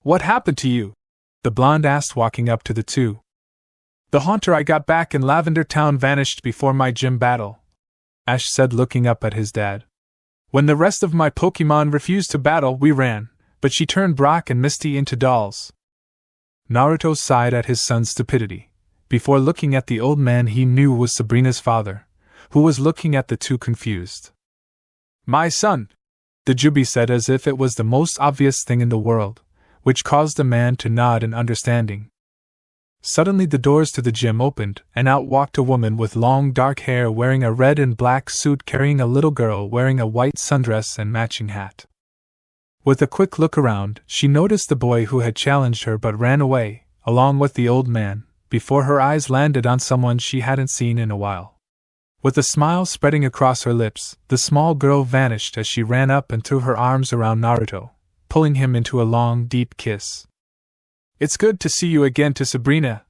What happened to you? The blonde asked, walking up to the two. The haunter I got back in Lavender Town vanished before my gym battle, Ash said, looking up at his dad. When the rest of my Pokemon refused to battle, we ran, but she turned Brock and Misty into dolls. Naruto sighed at his son's stupidity, before looking at the old man he knew was Sabrina's father, who was looking at the two confused. My son, the Jubi said as if it was the most obvious thing in the world, which caused the man to nod in understanding. Suddenly the doors to the gym opened, and out walked a woman with long dark hair wearing a red and black suit, carrying a little girl wearing a white sundress and matching hat. With a quick look around, she noticed the boy who had challenged her but ran away, along with the old man, before her eyes landed on someone she hadn't seen in a while. With a smile spreading across her lips, the small girl vanished as she ran up and threw her arms around Naruto, pulling him into a long, deep kiss. It's good to see you again, to Sabrina,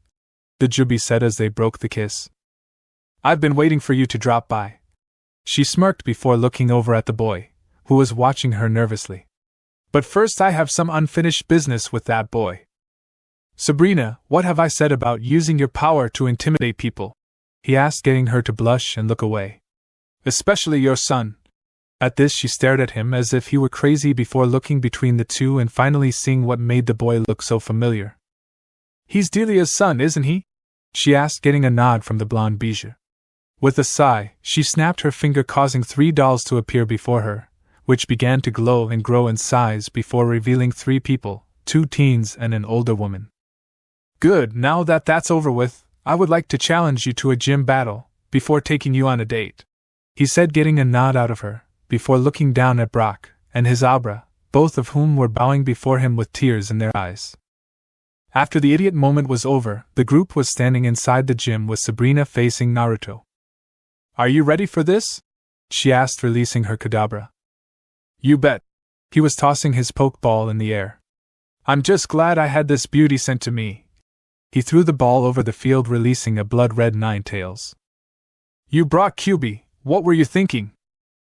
the Jubi said as they broke the kiss. I've been waiting for you to drop by. She smirked before looking over at the boy, who was watching her nervously. But first I have some unfinished business with that boy. Sabrina, what have I said about using your power to intimidate people? He asked, getting her to blush and look away. Especially your son. At this she stared at him as if he were crazy before looking between the two and finally seeing what made the boy look so familiar. He's Delia's son, isn't he? She asked, getting a nod from the blonde Bijuu. With a sigh, she snapped her finger, causing 3 dolls to appear before her, which began to glow and grow in size before revealing 3 people, 2 teens and an older woman. Good, now that that's over with, I would like to challenge you to a gym battle, before taking you on a date, he said, getting a nod out of her, before looking down at Brock and his Abra, both of whom were bowing before him with tears in their eyes. After the idiot moment was over, the group was standing inside the gym with Sabrina facing Naruto. Are you ready for this? She asked, releasing her Kadabra. You bet. He was tossing his Pokeball in the air. I'm just glad I had this beauty sent to me. He threw the ball over the field, releasing a blood-red Ninetales. You brought QB, what were you thinking?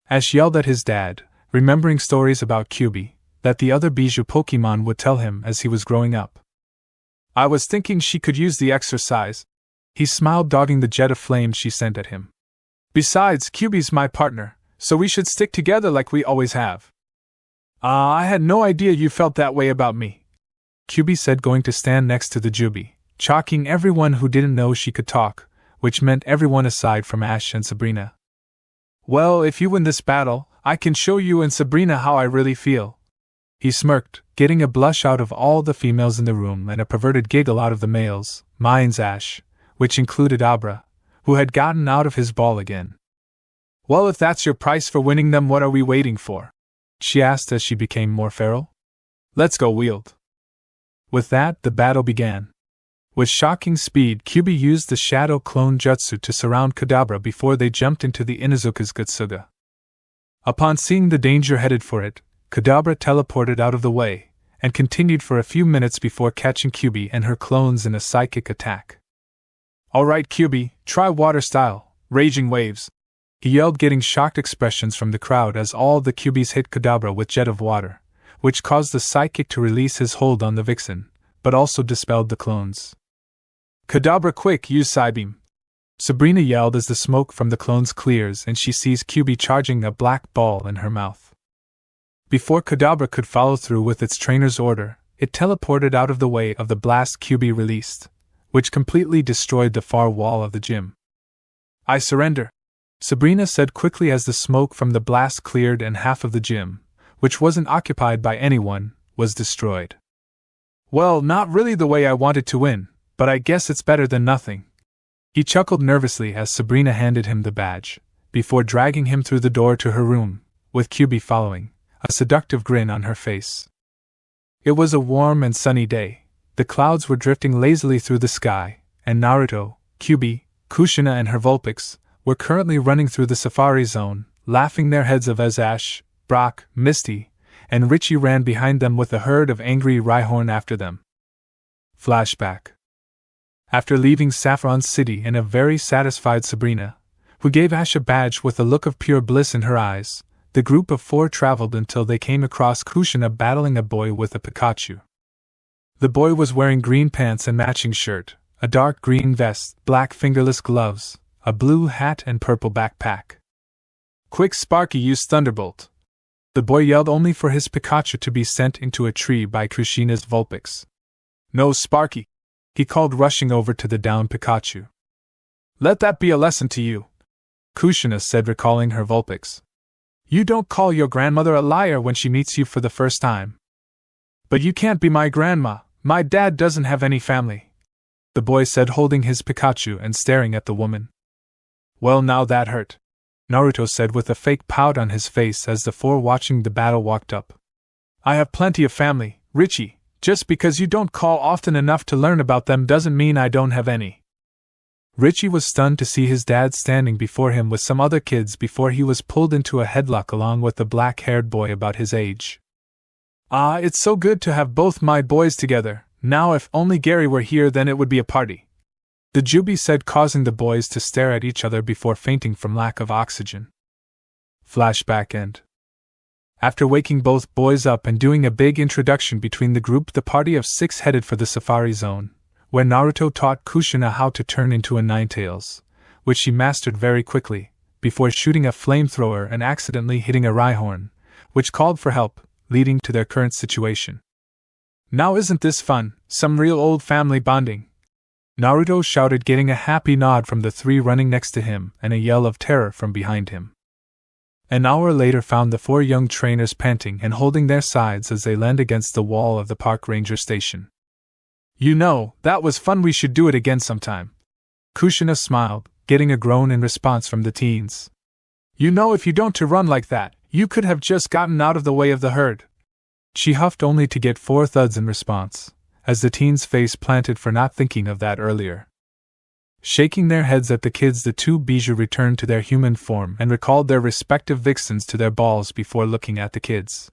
Ash yelled at his dad, remembering stories about QB that the other Bijuu Pokemon would tell him as he was growing up. I was thinking she could use the exercise. He smiled, dogging the jet of flame she sent at him. Besides, QB's my partner, so we should stick together like we always have. Ah, I had no idea you felt that way about me, Kyubi said, going to stand next to the Jubi, chalking everyone who didn't know she could talk, which meant everyone aside from Ash and Sabrina. Well, if you win this battle, I can show you and Sabrina how I really feel. He smirked, getting a blush out of all the females in the room and a perverted giggle out of the males, minus Ash, which included Abra, who had gotten out of his ball again. Well, if that's your price for winning them, what are we waiting for? She asked as she became more feral. Let's go wield. With that, the battle began. With shocking speed, Kyubi used the Shadow Clone Jutsu to surround Kadabra before they jumped into the Inuzuka's Gutsuga. Upon seeing the danger headed for it, Kadabra teleported out of the way, and continued for a few minutes before catching Kyubi and her clones in a psychic attack. Alright Kyubi, try water style, raging waves, he yelled, getting shocked expressions from the crowd as all the Kyubis hit Kadabra with jet of water, which caused the psychic to release his hold on the vixen, but also dispelled the clones. Kadabra, quick, use Psybeam! Sabrina yelled as the smoke from the clones clears and she sees Kyubi charging a black ball in her mouth. Before Kadabra could follow through with its trainer's order, it teleported out of the way of the blast Kyubi released, which completely destroyed the far wall of the gym. I surrender, Sabrina said quickly as the smoke from the blast cleared and half of the gym, which wasn't occupied by anyone, was destroyed. Well, not really the way I wanted to win, but I guess it's better than nothing. He chuckled nervously as Sabrina handed him the badge, before dragging him through the door to her room, with Kyubi following, a seductive grin on her face. It was a warm and sunny day. The clouds were drifting lazily through the sky, and Naruto, Kyubi, Kushina and her Vulpix were currently running through the safari zone, laughing their heads off as Ash, Brock, Misty, and Richie ran behind them with a herd of angry Rhyhorn after them. Flashback. After leaving Saffron City and a very satisfied Sabrina, who gave Ash a badge with a look of pure bliss in her eyes, the group of 4 traveled until they came across Kushina battling a boy with a Pikachu. The boy was wearing green pants and matching shirt, a dark green vest, black fingerless gloves, a blue hat and purple backpack. Quick Sparky, use Thunderbolt! The boy yelled, only for his Pikachu to be sent into a tree by Kushina's Vulpix. No, Sparky! He called, rushing over to the downed Pikachu. Let that be a lesson to you, Kushina said, recalling her Vulpix. You don't call your grandmother a liar when she meets you for the first time. But you can't be my grandma, my dad doesn't have any family, the boy said, holding his Pikachu and staring at the woman. Well, now that hurt, Naruto said with a fake pout on his face as the 4 watching the battle walked up. I have plenty of family, Richie. Just because you don't call often enough to learn about them doesn't mean I don't have any. Richie was stunned to see his dad standing before him with some other kids before he was pulled into a headlock along with the black-haired boy about his age. Ah, it's so good to have both my boys together. Now if only Gary were here, then it would be a party, the Jubi said, causing the boys to stare at each other before fainting from lack of oxygen. Flashback end. After waking both boys up and doing a big introduction between the group, the party of 6 headed for the Safari Zone, where Naruto taught Kushina how to turn into a Ninetales, which she mastered very quickly, before shooting a flamethrower and accidentally hitting a Rhyhorn, which called for help, leading to their current situation. Now isn't this fun, some real old family bonding? Naruto shouted, getting a happy nod from the 3 running next to him and a yell of terror from behind him. An hour later found the 4 young trainers panting and holding their sides as they leaned against the wall of the park ranger station. You know, that was fun, we should do it again sometime. Kushina smiled, getting a groan in response from the teens. You know, if you don't to run like that, you could have just gotten out of the way of the herd. She huffed, only to get 4 thuds in response, as the teens face planted for not thinking of that earlier. Shaking their heads at the kids, the 2 Bijuu returned to their human form and recalled their respective vixens to their balls before looking at the kids.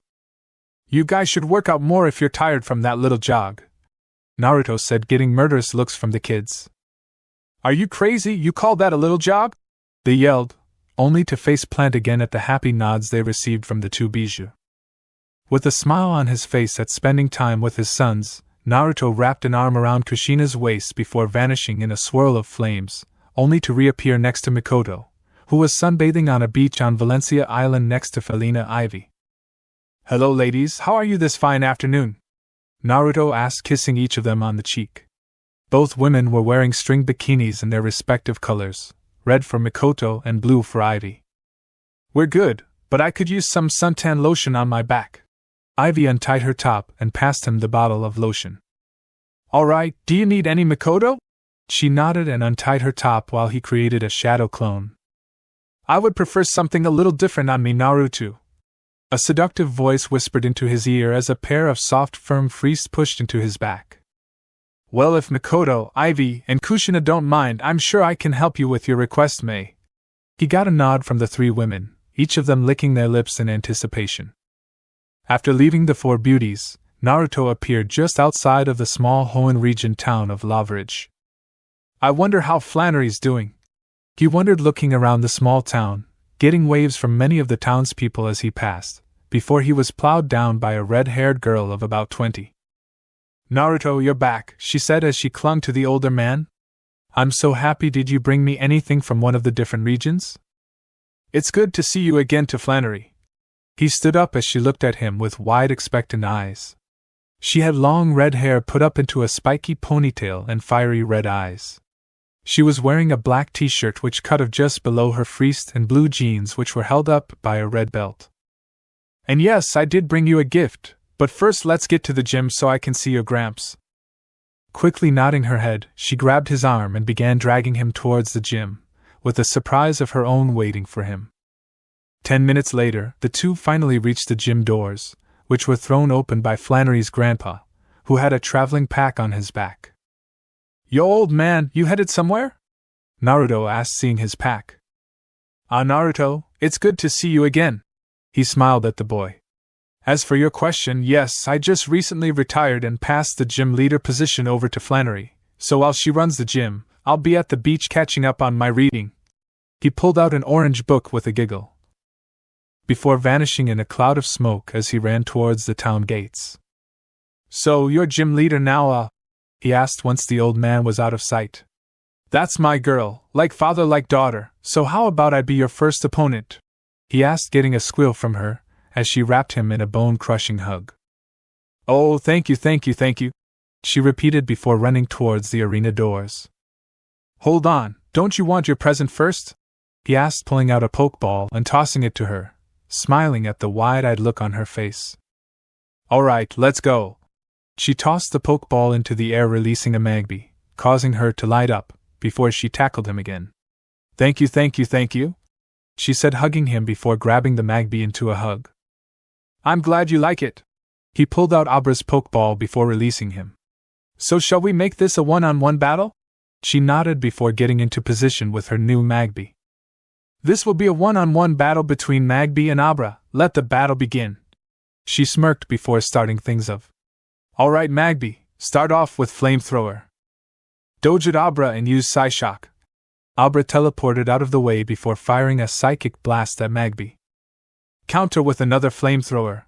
You guys should work out more if you're tired from that little jog, Naruto said, getting murderous looks from the kids. Are you crazy? You call that a little jog? They yelled, only to face plant again at the happy nods they received from the 2 Bijuu. With a smile on his face at spending time with his sons, Naruto wrapped an arm around Kushina's waist before vanishing in a swirl of flames, only to reappear next to Mikoto, who was sunbathing on a beach on Valencia Island next to Felina Ivy. Hello ladies, how are you this fine afternoon? Naruto asked, kissing each of them on the cheek. Both women were wearing string bikinis in their respective colors, red for Mikoto and blue for Ivy. We're good, but I could use some suntan lotion on my back. Ivy untied her top and passed him the bottle of lotion. Alright, do you need any, Mikoto? She nodded and untied her top while he created a shadow clone. I would prefer something a little different on me, Naruto. A seductive voice whispered into his ear as a pair of soft, firm fleece pushed into his back. Well, if Mikoto, Ivy, and Kushina don't mind, I'm sure I can help you with your request, May. He got a nod from the three women, each of them licking their lips in anticipation. After leaving the four beauties, Naruto appeared just outside of the small Hoenn region town of Laveridge. I wonder how Flannery's doing. He wondered, looking around the small town, getting waves from many of the townspeople as he passed, before he was plowed down by a red-haired girl of about 20. Naruto, you're back, she said as she clung to the older man. I'm so happy. Did you bring me anything from one of the different regions? It's good to see you again, to Flannery. He stood up as she looked at him with wide, expectant eyes. She had long red hair put up into a spiky ponytail and fiery red eyes. She was wearing a black t-shirt which cut off just below her fleeced and blue jeans which were held up by a red belt. And yes, I did bring you a gift, but first let's get to the gym so I can see your Gramps. Quickly nodding her head, she grabbed his arm and began dragging him towards the gym, with a surprise of her own waiting for him. 10 minutes later, the two finally reached the gym doors, which were thrown open by Flannery's grandpa, who had a traveling pack on his back. Yo, old man, you headed somewhere? Naruto asked, seeing his pack. Ah, Naruto, it's good to see you again. He smiled at the boy. As for your question, yes, I just recently retired and passed the gym leader position over to Flannery, so while she runs the gym, I'll be at the beach catching up on my reading. He pulled out an orange book with a giggle, before vanishing in a cloud of smoke as he ran towards the town gates. So, you're gym leader now, he asked once the old man was out of sight. That's my girl, like father like daughter, so how about I be your first opponent? He asked, getting a squeal from her, as she wrapped him in a bone-crushing hug. Oh, thank you, thank you, thank you, she repeated before running towards the arena doors. Hold on, don't you want your present first? He asked, pulling out a pokeball and tossing it to her, smiling at the wide-eyed look on her face. All right, let's go. She tossed the pokeball into the air, releasing a Magby, causing her to light up, before she tackled him again. Thank you, thank you, thank you, she said, hugging him before grabbing the Magby into a hug. I'm glad you like it. He pulled out Abra's pokeball before releasing him. So shall we make this a one-on-one battle? She nodded before getting into position with her new Magby. This will be a one-on-one battle between Magby and Abra. Let the battle begin. She smirked before starting things off. Alright, Magby, start off with Flamethrower. Dojut Abra and use Psyshock. Abra teleported out of the way before firing a psychic blast at Magby. Counter with another Flamethrower.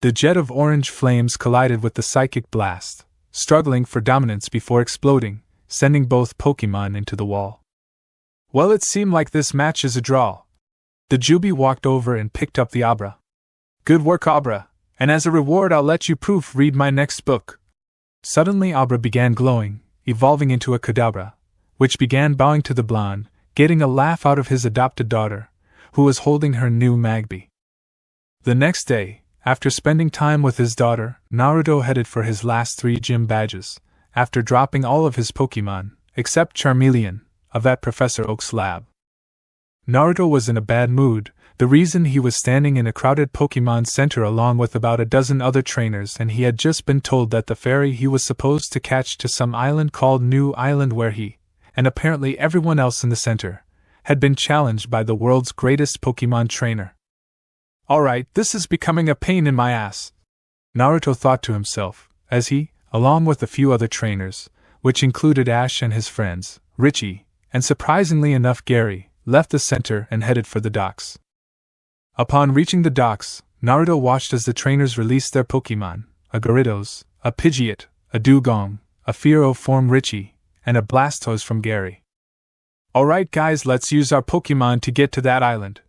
The jet of orange flames collided with the psychic blast, struggling for dominance before exploding, sending both Pokémon into the wall. Well, it seemed like this match is a draw. The Jubi walked over and picked up the Abra. Good work, Abra, and as a reward I'll let you proofread my next book. Suddenly Abra began glowing, evolving into a Kadabra, which began bowing to the blonde, getting a laugh out of his adopted daughter, who was holding her new Magby. The next day, after spending time with his daughter, Naruto headed for his last 3 gym badges, after dropping all of his Pokémon, except Charmeleon, at Professor Oak's lab. Naruto was in a bad mood, the reason he was standing in a crowded Pokémon Center along with about a dozen other trainers, and he had just been told that the ferry he was supposed to catch to some island called New Island, where he, and apparently everyone else in the center, had been challenged by the world's greatest Pokémon trainer. Alright, this is becoming a pain in my ass, Naruto thought to himself, as he, along with a few other trainers, which included Ash and his friends, Richie, and surprisingly enough Gary, left the center and headed for the docks. Upon reaching the docks, Naruto watched as the trainers released their Pokémon, a Gyarados, a Pidgeot, a Dugong, a Fearow from Richie, and a Blastoise from Gary. Alright guys, let's use our Pokémon to get to that island,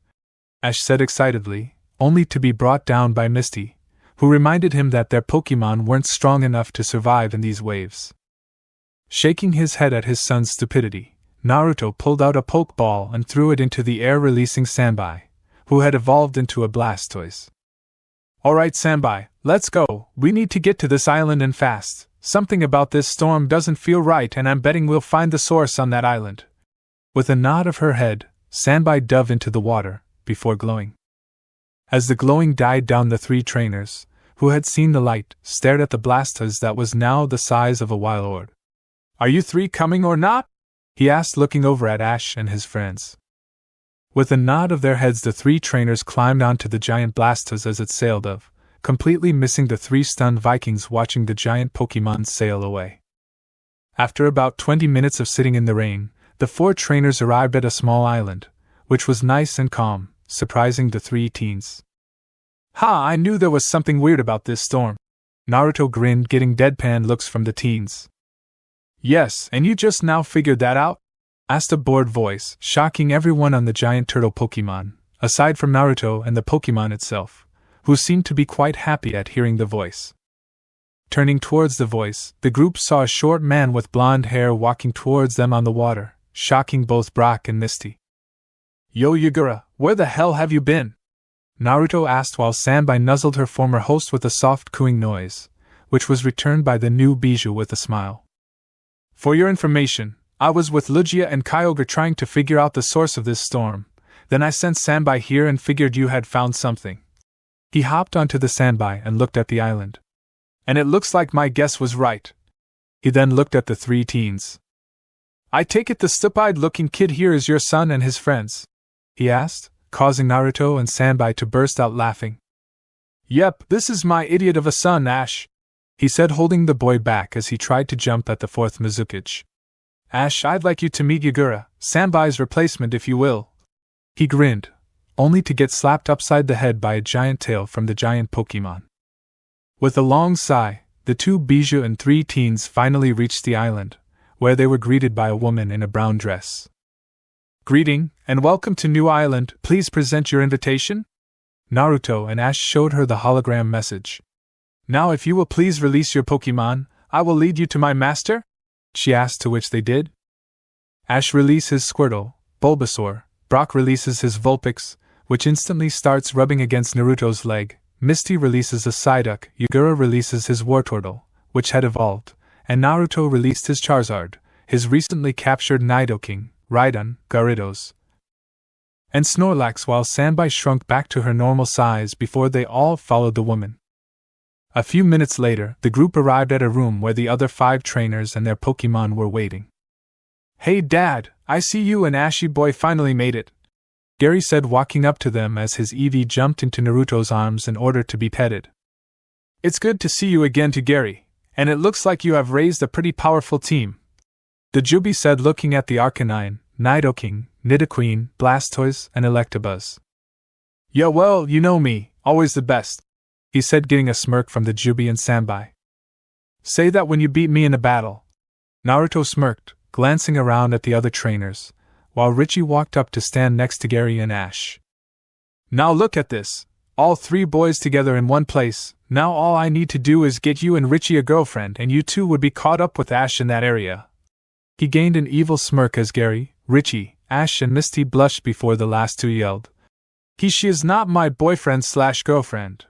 Ash said excitedly, only to be brought down by Misty, who reminded him that their Pokémon weren't strong enough to survive in these waves. Shaking his head at his son's stupidity, Naruto pulled out a Pokeball and threw it into the air, releasing Sanbai, who had evolved into a Blastoise. "Alright Sanbai, let's go, we need to get to this island and fast. Something about this storm doesn't feel right and I'm betting we'll find the source on that island." With a nod of her head, Sanbai dove into the water, before glowing. As the glowing died down, the three trainers, who had seen the light, stared at the Blastoise that was now the size of a wild orb. "Are you three coming or not?" he asked, looking over at Ash and his friends. With a nod of their heads, the three trainers climbed onto the giant Blastoise as it sailed off, completely missing the three stunned Vikings watching the giant Pokémon sail away. After about 20 minutes of sitting in the rain, the four trainers arrived at a small island, which was nice and calm, surprising the three teens. "Ha, I knew there was something weird about this storm." Naruto grinned, getting deadpan looks from the teens. "Yes, and you just now figured that out?" asked a bored voice, shocking everyone on the giant turtle Pokémon, aside from Naruto and the Pokémon itself, who seemed to be quite happy at hearing the voice. Turning towards the voice, the group saw a short man with blonde hair walking towards them on the water, shocking both Brock and Misty. "Yo Yagura, where the hell have you been?" Naruto asked while Sanbai nuzzled her former host with a soft cooing noise, which was returned by the new Bijuu with a smile. "For your information, I was with Lugia and Kyogre trying to figure out the source of this storm. Then I sent Sanbai here and figured you had found something." He hopped onto the Sanbai and looked at the island. "And it looks like my guess was right." He then looked at the three teens. "I take it the stupid looking kid here is your son and his friends?" he asked, causing Naruto and Sanbai to burst out laughing. "Yep, this is my idiot of a son, Ash," he said, holding the boy back as he tried to jump at the fourth Mizukage. "Ash, I'd like you to meet Yagura, Sanbai's replacement if you will." He grinned, only to get slapped upside the head by a giant tail from the giant Pokémon. With a long sigh, the two Bijuu and three teens finally reached the island, where they were greeted by a woman in a brown dress. "Greeting, and welcome to New Island, please present your invitation?" Naruto and Ash showed her the hologram message. "Now if you will please release your Pokémon, I will lead you to my master?" she asked, to which they did. Ash releases his Squirtle, Bulbasaur, Brock releases his Vulpix, which instantly starts rubbing against Naruto's leg, Misty releases a Psyduck, Yagura releases his Wartortle, which had evolved, and Naruto released his Charizard, his recently captured Nidoking, Rhydon, Gyarados, and Snorlax, while Sanbai shrunk back to her normal size before they all followed the woman. A few minutes later, the group arrived at a room where the other 5 trainers and their Pokémon were waiting. "Hey Dad, I see you and Ashy Boy finally made it," Gary said, walking up to them as his Eevee jumped into Naruto's arms in order to be petted. "It's good to see you again to Gary, and it looks like you have raised a pretty powerful team," the Jubi said, looking at the Arcanine, Nidoking, Nidoqueen, Blastoise, and Electabuzz. "Yeah, well, you know me, always the best," he said, getting a smirk from the Jubi and Sanbai. "Say that when you beat me in a battle." Naruto smirked, glancing around at the other trainers, while Richie walked up to stand next to Gary and Ash. "Now look at this, all 3 boys together in one place. Now all I need to do is get you and Richie a girlfriend and you two would be caught up with Ash in that area." He gained an evil smirk as Gary, Richie, Ash and Misty blushed before the last 2 yelled, She is not my boyfriend/girlfriend."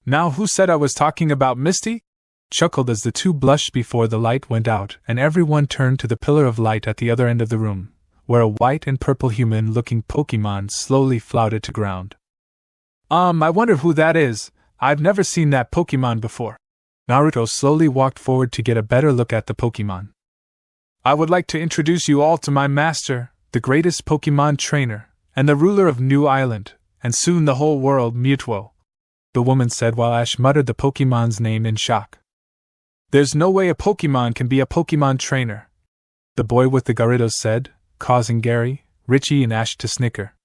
"Now who said I was talking about Misty?" chuckled as the 2 blushed before the light went out and everyone turned to the pillar of light at the other end of the room, where a white and purple human-looking Pokémon slowly floated to ground. I wonder who that is. I've never seen that Pokémon before." Naruto slowly walked forward to get a better look at the Pokémon. "I would like to introduce you all to my master, the greatest Pokémon trainer, and the ruler of New Island, and soon the whole world, Mewtwo," the woman said while Ash muttered the Pokémon's name in shock. "There's no way a Pokémon can be a Pokémon trainer," the boy with the Gyarados said, causing Gary, Richie and Ash to snicker.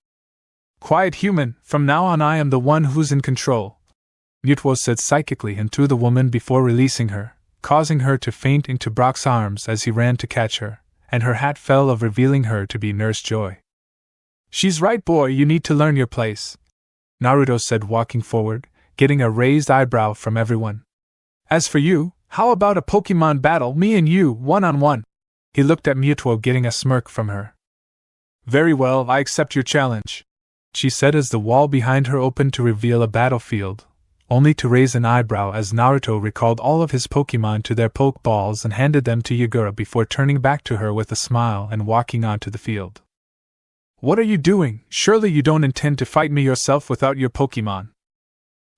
"Quiet human, from now on I am the one who's in control," Mewtwo said psychically and threw the woman before releasing her, causing her to faint into Brock's arms as he ran to catch her, and her hat fell off, revealing her to be Nurse Joy. "She's right, boy, you need to learn your place," Naruto said, walking forward, getting a raised eyebrow from everyone. As for you, how about a Pokémon battle, me and you, one-on-one? He looked at Mewtwo, getting a smirk from her. Very well, I accept your challenge, she said as the wall behind her opened to reveal a battlefield, only to raise an eyebrow as Naruto recalled all of his Pokémon to their Pokeballs and handed them to Yagura before turning back to her with a smile and walking onto the field. What are you doing? Surely you don't intend to fight me yourself without your Pokémon.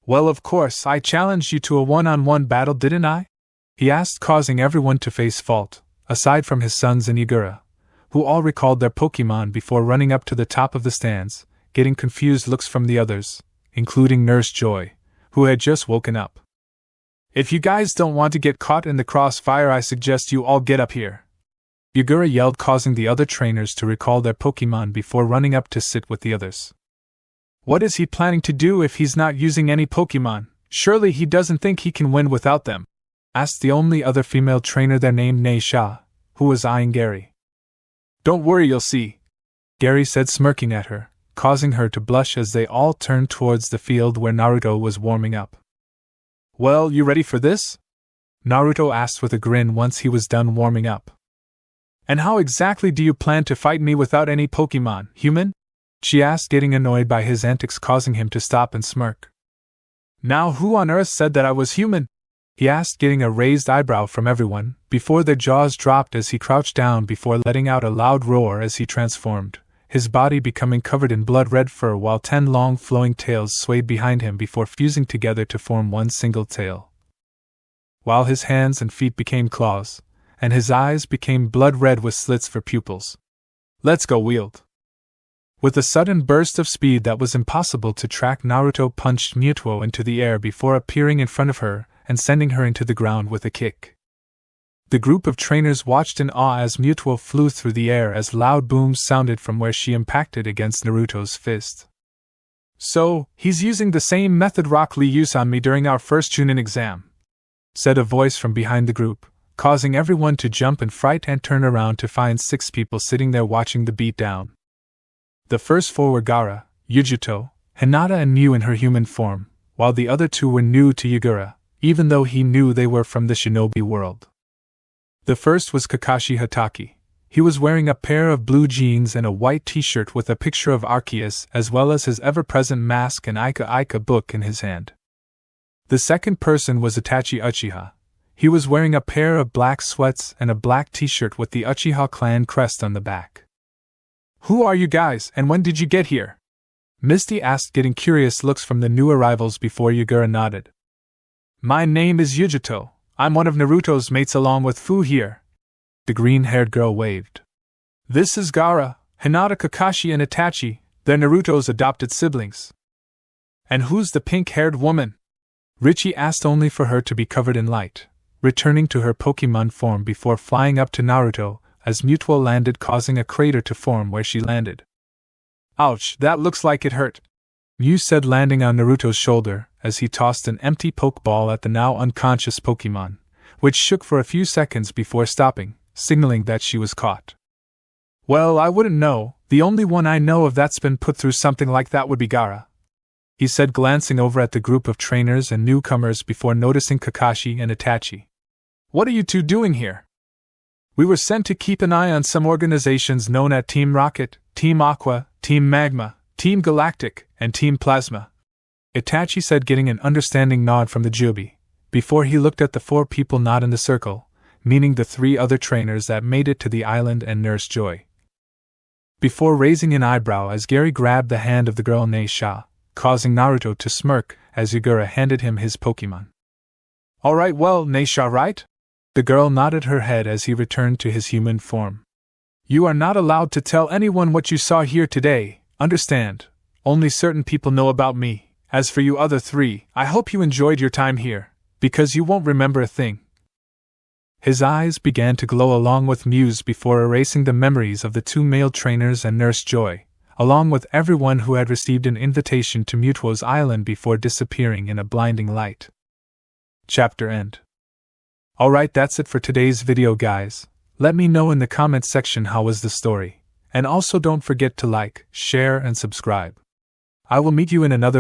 Well, of course, I challenged you to a one-on-one battle, didn't I? He asked, causing everyone to face fault, aside from his sons and Yagura, who all recalled their Pokémon before running up to the top of the stands, getting confused looks from the others, including Nurse Joy, who had just woken up. If you guys don't want to get caught in the crossfire, I suggest you all get up here, Yagura yelled, causing the other trainers to recall their Pokémon before running up to sit with the others. What is he planning to do if he's not using any Pokémon? Surely he doesn't think he can win without them, asked the only other female trainer there named Neisha, who was eyeing Gary. Don't worry, you'll see, Gary said, smirking at her, causing her to blush as they all turned towards the field where Naruto was warming up. Well, you ready for this? Naruto asked with a grin once he was done warming up. And how exactly do you plan to fight me without any Pokémon, human? She asked, getting annoyed by his antics, causing him to stop and smirk. Now who on earth said that I was human? He asked, getting a raised eyebrow from everyone, before their jaws dropped as he crouched down before letting out a loud roar as he transformed, his body becoming covered in blood-red fur while 10 long flowing tails swayed behind him before fusing together to form one single tail. While his hands and feet became claws, and his eyes became blood-red with slits for pupils. Let's go, wield! With a sudden burst of speed that was impossible to track, Naruto punched Mewtwo into the air before appearing in front of her and sending her into the ground with a kick. The group of trainers watched in awe as Mewtwo flew through the air as loud booms sounded from where she impacted against Naruto's fist. So, he's using the same method Rock Lee used on me during our first Chunin exam, said a voice from behind the group, causing everyone to jump in fright and turn around to find 6 people sitting there watching the beatdown. The first 4 were Gaara, Yujuto, Hinata and Mew in her human form, while the other 2 were new to Yagura, even though he knew they were from the shinobi world. The first was Kakashi Hatake. He was wearing a pair of blue jeans and a white t-shirt with a picture of Arceus as well as his ever-present mask and Ika book in his hand. The second person was Itachi Uchiha. He was wearing a pair of black sweats and a black t-shirt with the Uchiha clan crest on the back. Who are you guys, and when did you get here? Misty asked, getting curious looks from the new arrivals before Yagura nodded. My name is Yujuto. I'm one of Naruto's mates along with Fu here. The green-haired girl waved. This is Gaara, Hinata, Kakashi and Itachi. They're Naruto's adopted siblings. And who's the pink-haired woman? Richie asked, only for her to be covered in light, returning to her Pokémon form before flying up to Naruto as Mewtwo landed, causing a crater to form where she landed. Ouch, that looks like it hurt, Mew said, landing on Naruto's shoulder as he tossed an empty Pokeball at the now unconscious Pokémon, which shook for a few seconds before stopping, signaling that she was caught. Well, I wouldn't know. The only one I know of that's been put through something like that would be Gaara, he said, glancing over at the group of trainers and newcomers before noticing Kakashi and Itachi. What are you 2 doing here? We were sent to keep an eye on some organizations known as Team Rocket, Team Aqua, Team Magma, Team Galactic, and Team Plasma, Itachi said, getting an understanding nod from the Jubi, before he looked at the 4 people not in the circle, meaning the 3 other trainers that made it to the island and Nurse Joy. Before raising an eyebrow as Gary grabbed the hand of the girl Neisha, causing Naruto to smirk as Yagura handed him his Pokémon. Alright, well, Neisha, right? The girl nodded her head as he returned to his human form. You are not allowed to tell anyone what you saw here today, understand? Only certain people know about me. As for you other 3, I hope you enjoyed your time here, because you won't remember a thing. His eyes began to glow along with Mew's before erasing the memories of the 2 male trainers and Nurse Joy, along with everyone who had received an invitation to Mewtwo's island before disappearing in a blinding light. Chapter end. Alright, that's it for today's video, guys. Let me know in the comments section how was the story, and also don't forget to like, share and subscribe. I will meet you in another